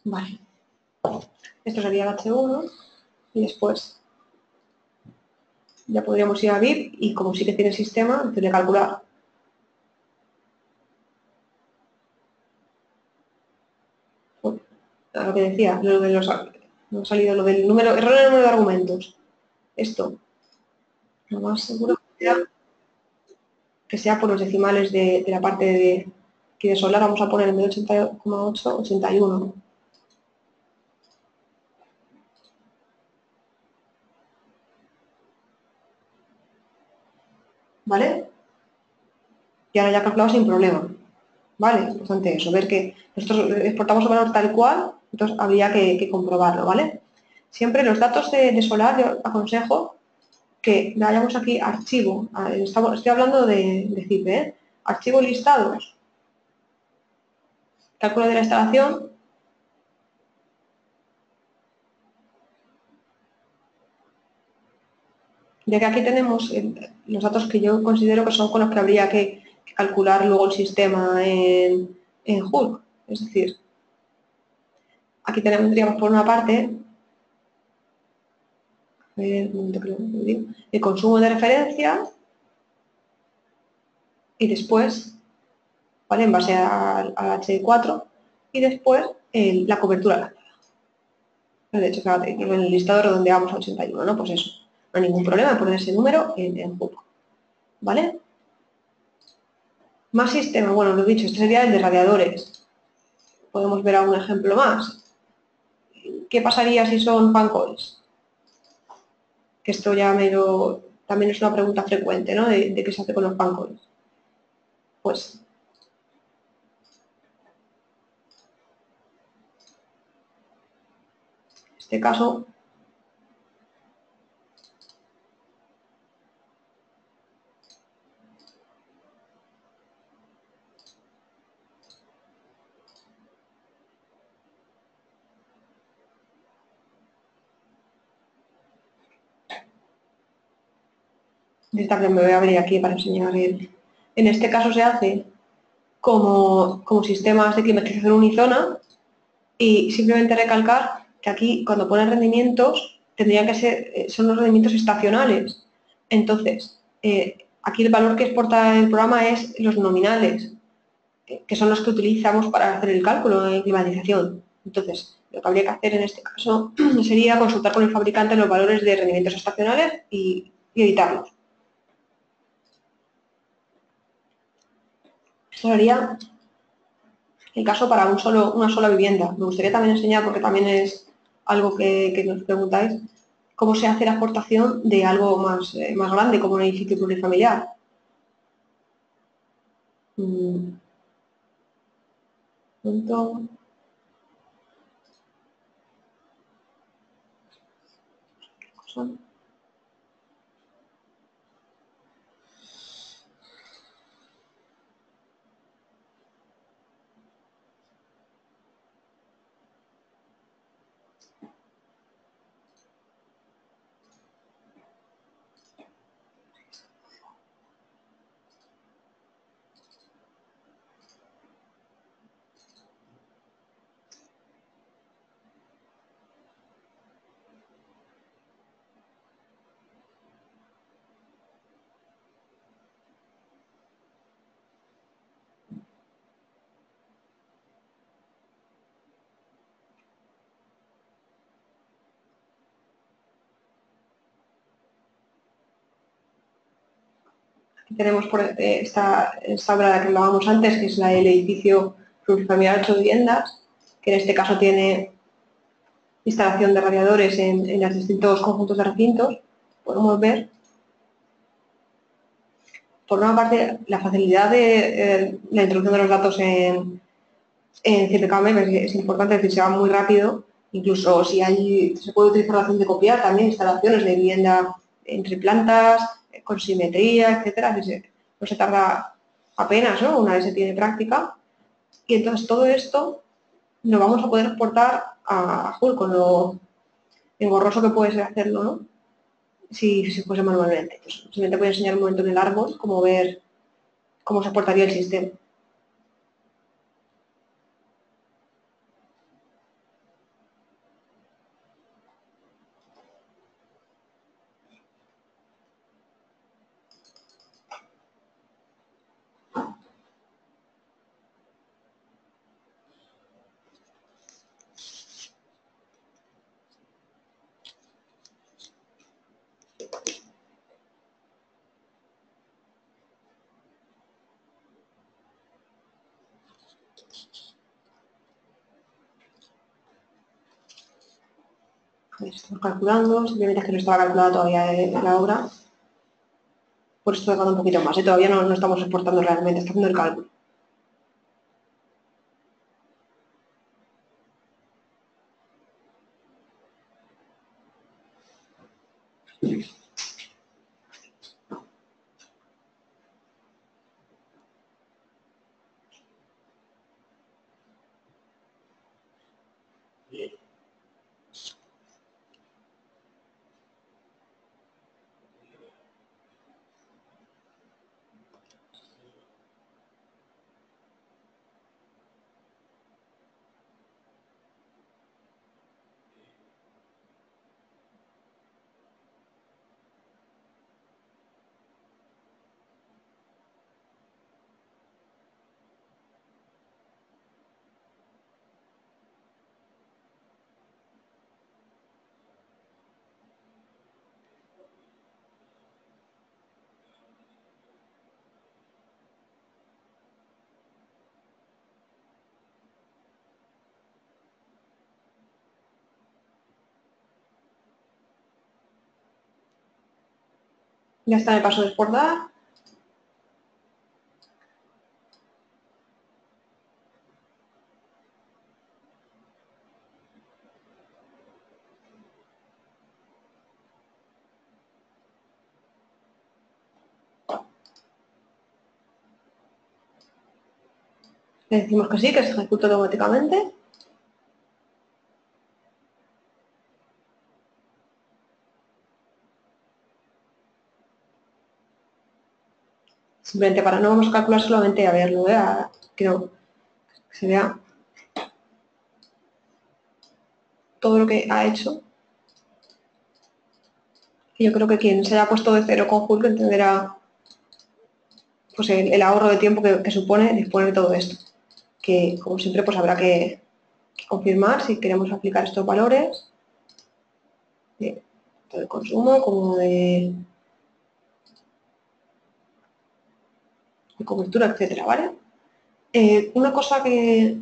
Vale. Esto sería el H1 y después ya podríamos ir a VIP y como sí que tiene sistema, decirle calcular. Bueno, lo que decía, no ha salido lo del número, error en el número de argumentos. Esto, lo más seguro que sea por los decimales de la parte de solar, vamos a poner en vez de 80,8, 81. ¿Vale? Y ahora ya calculado sin problema. ¿Vale? Importante eso, ver que nosotros exportamos el valor tal cual, entonces habría que comprobarlo, ¿vale? Siempre los datos de solar, yo aconsejo que vayamos aquí archivo, estoy hablando de zip, archivo listados, cálculo de la instalación, ya que aquí tenemos los datos que yo considero que son con los que habría que calcular luego el sistema en Hulk. Es decir, aquí tendríamos por una parte el consumo de referencia y después, ¿vale? En base al H4 y después la cobertura láctea. De hecho, en el listado redondeamos a 81, ¿no? Pues eso, no hay ningún problema en poner ese número en Hulk. ¿Vale? Más sistema, bueno, lo he dicho, este sería el de radiadores. Podemos ver algún ejemplo más. ¿Qué pasaría si son fan coils? Que esto ya también es una pregunta frecuente, ¿no? De qué se hace con los fan coils. Pues en este caso me voy a abrir aquí para enseñar en este caso se hace como sistemas de climatización unizona y simplemente recalcar que aquí cuando ponen rendimientos tendrían que ser, son los rendimientos estacionales. Entonces, aquí el valor que exporta el programa es los nominales, que son los que utilizamos para hacer el cálculo de climatización. Entonces, Lo que habría que hacer en este caso sería consultar con el fabricante los valores de rendimientos estacionales y editarlos. Esto sería el caso para una sola vivienda. Me gustaría también enseñar, porque también es algo que nos preguntáis, cómo se hace la aportación de algo más grande, como un edificio plurifamiliar. Punto. Tenemos esta obra de la que hablábamos antes, que es el edificio plurifamiliar 8 viviendas, que en este caso tiene instalación de radiadores en los distintos conjuntos de recintos. Podemos ver, por una parte, la facilidad de la introducción de los datos en CPKM es importante, es decir, se va muy rápido. Incluso si se puede utilizar la opción de copiar también instalaciones de vivienda entre plantas, con simetría, etcétera. No se tarda apenas, ¿no? Una vez se tiene práctica. Y entonces todo esto lo vamos a poder exportar a Hull con lo engorroso que puede ser hacerlo, ¿no? Si se fuese manualmente. Pues simplemente voy a enseñar un momento en el árbol cómo ver cómo se exportaría el sistema. Estamos calculando, simplemente es que no estaba calculada todavía la obra. Por eso estoy tardando un poquito más. Todavía no estamos exportando realmente, está haciendo el cálculo. Ya está en el paso de exportar. Le decimos que sí, que se ejecuta automáticamente. Simplemente no vamos a calcular solamente a verlo, quiero que se vea todo lo que ha hecho. Y yo creo que quien se haya puesto de cero con Hulk entenderá pues, el ahorro de tiempo que supone disponer de todo esto. Que como siempre pues habrá que que confirmar si queremos aplicar estos valores de tanto de consumo como de cobertura, etcétera, ¿vale? Una cosa que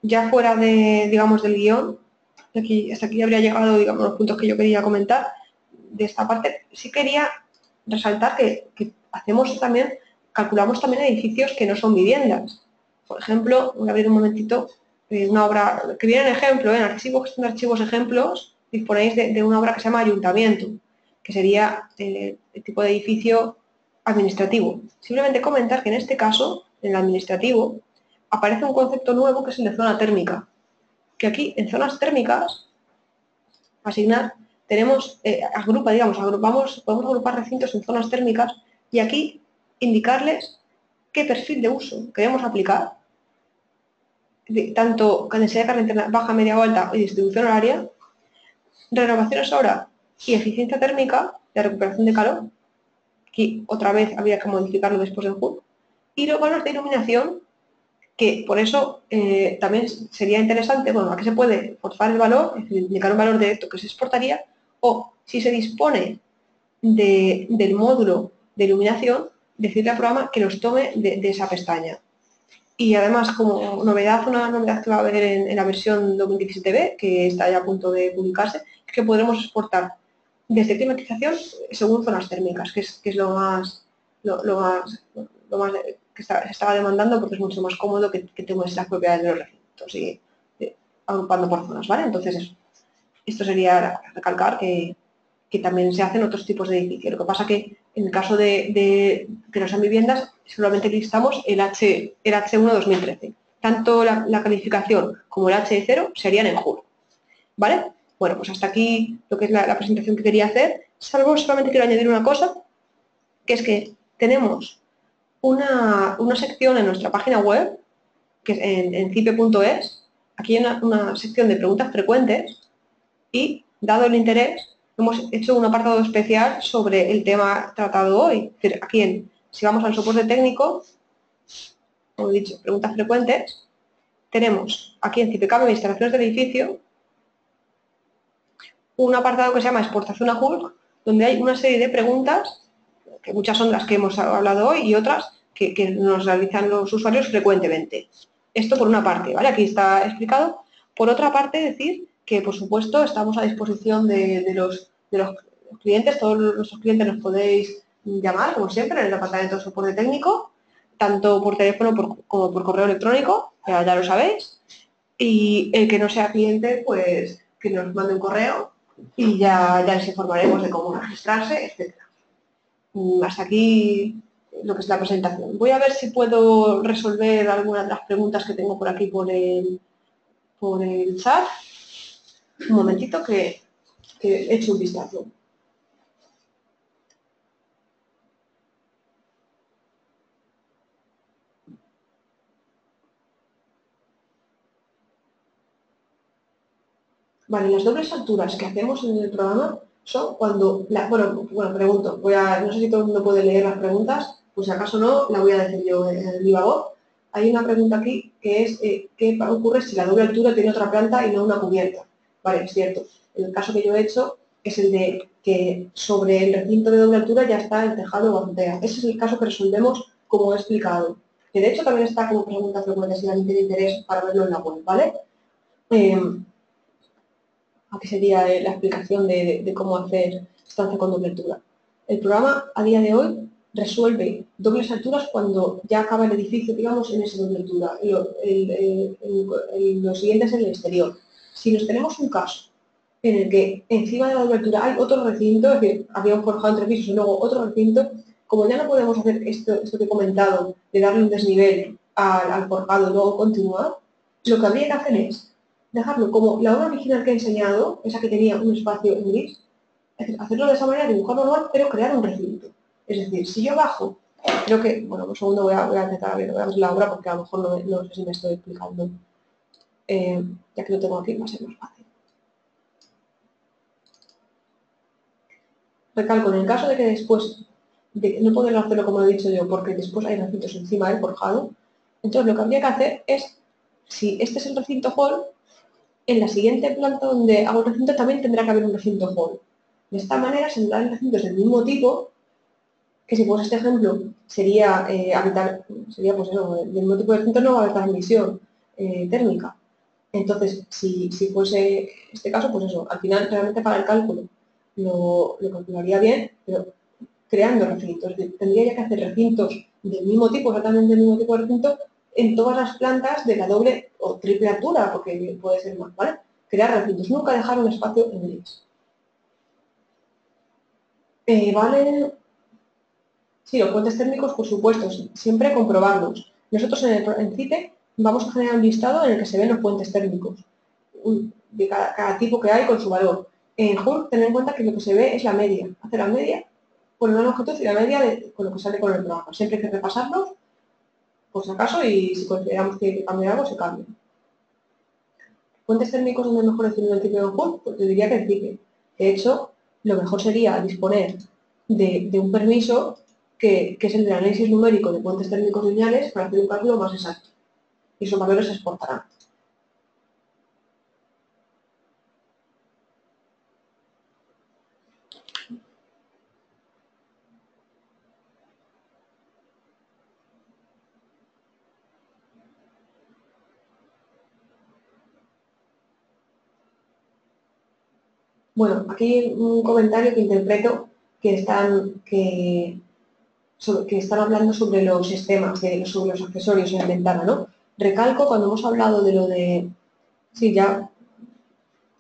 ya fuera de, digamos, del guión, hasta aquí habría llegado, digamos, los puntos que yo quería comentar de esta parte. Sí quería resaltar que hacemos también, calculamos también edificios que no son viviendas. Por ejemplo, voy a abrir un momentito una obra que viene en ejemplo, en archivo, gestión de archivos, ejemplos, disponéis de una obra que se llama ayuntamiento, que sería el tipo de edificio administrativo. Simplemente comentar que en este caso, en el administrativo, aparece un concepto nuevo que es el de zona térmica. Que aquí, en zonas térmicas, asignar, tenemos, podemos agrupar recintos en zonas térmicas y aquí indicarles qué perfil de uso queremos aplicar, tanto densidad de carga interna baja, media o alta y distribución horaria, renovaciones hora y eficiencia térmica de recuperación de calor. Aquí otra vez habría que modificarlo después del HUD. Y los valores de iluminación, que por eso también sería interesante, bueno, aquí se puede forzar el valor, es decir, indicar un valor directo que se exportaría, o si se dispone del módulo de iluminación, decirle al programa que los tome de esa pestaña. Y además, como novedad, una novedad que va a haber en la versión 2017B, que está ya a punto de publicarse, es que podremos exportar desde climatización según zonas térmicas, que es lo más que se estaba demandando, porque es mucho más cómodo que tengas las propiedades de los recintos y agrupando por zonas, ¿vale? Entonces, esto sería recalcar que también se hacen otros tipos de edificios. Lo que pasa que en el caso de que no sean viviendas, solamente listamos el H1 2013. Tanto la calificación como el H0 serían en julio, ¿vale? Bueno, pues hasta aquí lo que es la presentación que quería hacer, salvo solamente quiero añadir una cosa, que es que tenemos una sección en nuestra página web, que es en cipe.es, aquí hay una sección de preguntas frecuentes y, dado el interés, hemos hecho un apartado especial sobre el tema tratado hoy. Es decir, aquí, si vamos al soporte técnico, como he dicho, preguntas frecuentes, tenemos aquí en CIPECAM, instalaciones del edificio, un apartado que se llama exportación a Hulk, donde hay una serie de preguntas, que muchas son las que hemos hablado hoy y otras que nos realizan los usuarios frecuentemente. Esto por una parte, ¿vale? Aquí está explicado. Por otra parte, decir que, por supuesto, estamos a disposición de los clientes, todos nuestros clientes nos podéis llamar, como siempre, en el departamento de soporte técnico, tanto por teléfono como por correo electrónico, ya lo sabéis, y el que no sea cliente, pues que nos mande un correo y ya les informaremos de cómo registrarse, etc. Hasta aquí lo que es la presentación. Voy a ver si puedo resolver algunas de las preguntas que tengo por aquí por el chat. Un momentito que he hecho un vistazo. Vale, las dobles alturas que hacemos en el programa son cuando, pregunto, no sé si todo el mundo puede leer las preguntas, pues si acaso no, la voy a decir yo en viva voz. Hay una pregunta aquí que es, ¿qué ocurre si la doble altura tiene otra planta y no una cubierta? Vale, es cierto. El caso que yo he hecho es el de que sobre el recinto de doble altura ya está el tejado o azotea. Ese es el caso que resolvemos como he explicado. Que de hecho también está como pregunta frecuente si alguien tiene interés para verlo en la web, ¿vale? Aquí sería la explicación de cómo hacer estancia con doble altura. El programa a día de hoy resuelve dobles alturas cuando ya acaba el edificio, digamos, en esa doble altura. Lo siguiente es en el exterior. Si nos tenemos un caso en el que encima de la doble altura hay otro recinto, es decir, había un forjado entre pisos y luego otro recinto, como ya no podemos hacer esto que he comentado, de darle un desnivel al forjado y luego continuar, lo que habría que hacer es dejarlo como la obra original que he enseñado, esa que tenía un espacio en gris, es decir, hacerlo de esa manera, dibujarlo normal, pero crear un recinto. Es decir, si yo bajo, creo que, bueno, un segundo voy a intentar abrir la obra porque a lo mejor no sé si me estoy explicando. Ya que lo tengo aquí, va a ser más fácil. Recalco, en el caso de que después, de no poder hacerlo como he dicho yo, porque después hay recintos encima del forjado, entonces lo que habría que hacer es si este es el recinto hall, en la siguiente planta donde hago el recinto también tendrá que haber un recinto hall. De esta manera se dan recintos del mismo tipo, que si fuese este ejemplo sería pues eso, del mismo tipo de recinto no va a haber transmisión térmica. Entonces, si fuese este caso, pues eso, al final realmente para el cálculo lo calcularía bien, pero creando recintos. Tendría ya que hacer recintos del mismo tipo, exactamente del mismo tipo de recinto, en todas las plantas de la doble o triple altura, porque puede ser más, ¿vale? Crear recintos, nunca dejar un espacio en gris. ¿Vale? Sí, los puentes térmicos, por supuesto, siempre comprobarlos. Nosotros en CITE vamos a generar un listado en el que se ven los puentes térmicos, de cada tipo que hay con su valor. En HURC, tener en cuenta que lo que se ve es la media. Hacer la media, poner una longitud y la media con lo que sale con el programa. Siempre hay que repasarlos, por si acaso, y si consideramos que hay que cambiar algo, se cambia. ¿Puentes térmicos donde es mejor decirlo en el tipo de HURC? Pues yo diría que el CITE. De hecho, lo mejor sería disponer de un permiso que es el de análisis numérico de puentes térmicos lineales para hacer un cálculo más exacto. Y esos valores se exportarán. Bueno, aquí un comentario que interpreto que están hablando sobre los sistemas, sobre los accesorios en ventana, ¿no? Recalco cuando hemos hablado de lo de, sí, ya,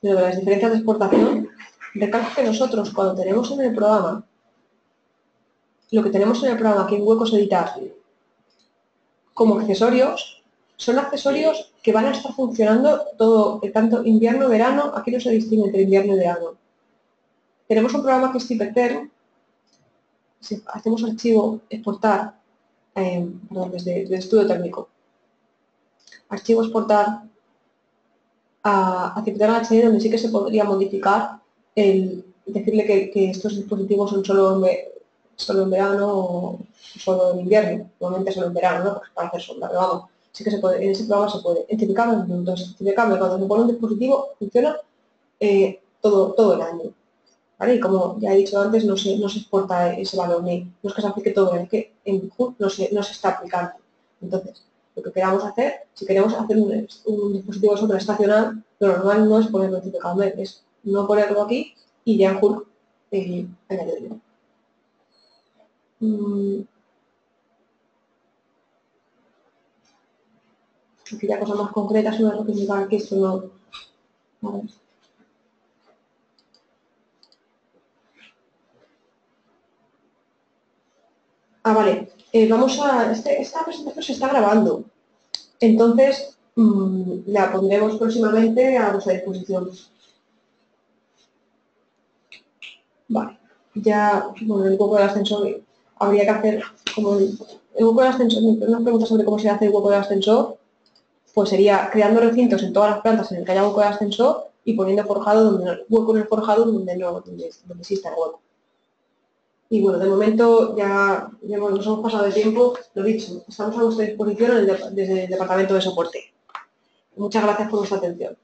de lo de las diferencias de exportación, recalco que nosotros cuando tenemos en el programa, lo que tenemos en el programa aquí en Huecos Editar, como accesorios, son accesorios que van a estar funcionando todo, tanto invierno, verano, aquí no se distingue entre invierno y verano. Tenemos un programa que es Tipeter, si hacemos archivo exportar, desde estudio técnico, archivo exportar a Tipeter HD, donde sí que se podría modificar decirle que estos dispositivos son solo en verano o solo en invierno, normalmente solo en verano, ¿no? Pues para hacer sombra, pero vamos, sí que se puede, en ese programa se puede. En Tipicable, entonces, Tipicable, cuando se pone un dispositivo, funciona todo el año. ¿Vale? Y como ya he dicho antes, no se exporta ese valor, no es que se aplique todo, es que en HURC no se está aplicando. Entonces, lo que queramos hacer, si queremos hacer un dispositivo sombra estacional, lo normal no es ponerlo en Tipicable, es no ponerlo aquí y ya en HURC añadirlo. Aquí ya cosas más concretas, no es lo que indicar aquí, esto no. Vale. Vale. Esta presentación se está grabando. Entonces, la pondremos próximamente a vuestra disposición. Vale. Ya, bueno, el hueco del ascensor habría que hacer como el hueco del ascensor, unas preguntas sobre cómo se hace el hueco del ascensor, pues sería creando recintos en todas las plantas en el que haya hueco de ascensor y poniendo hueco en el forjado donde exista el hueco. Y bueno, de momento ya nos hemos pasado de tiempo, lo dicho, estamos a vuestra disposición desde el Departamento de Soporte. Muchas gracias por vuestra atención.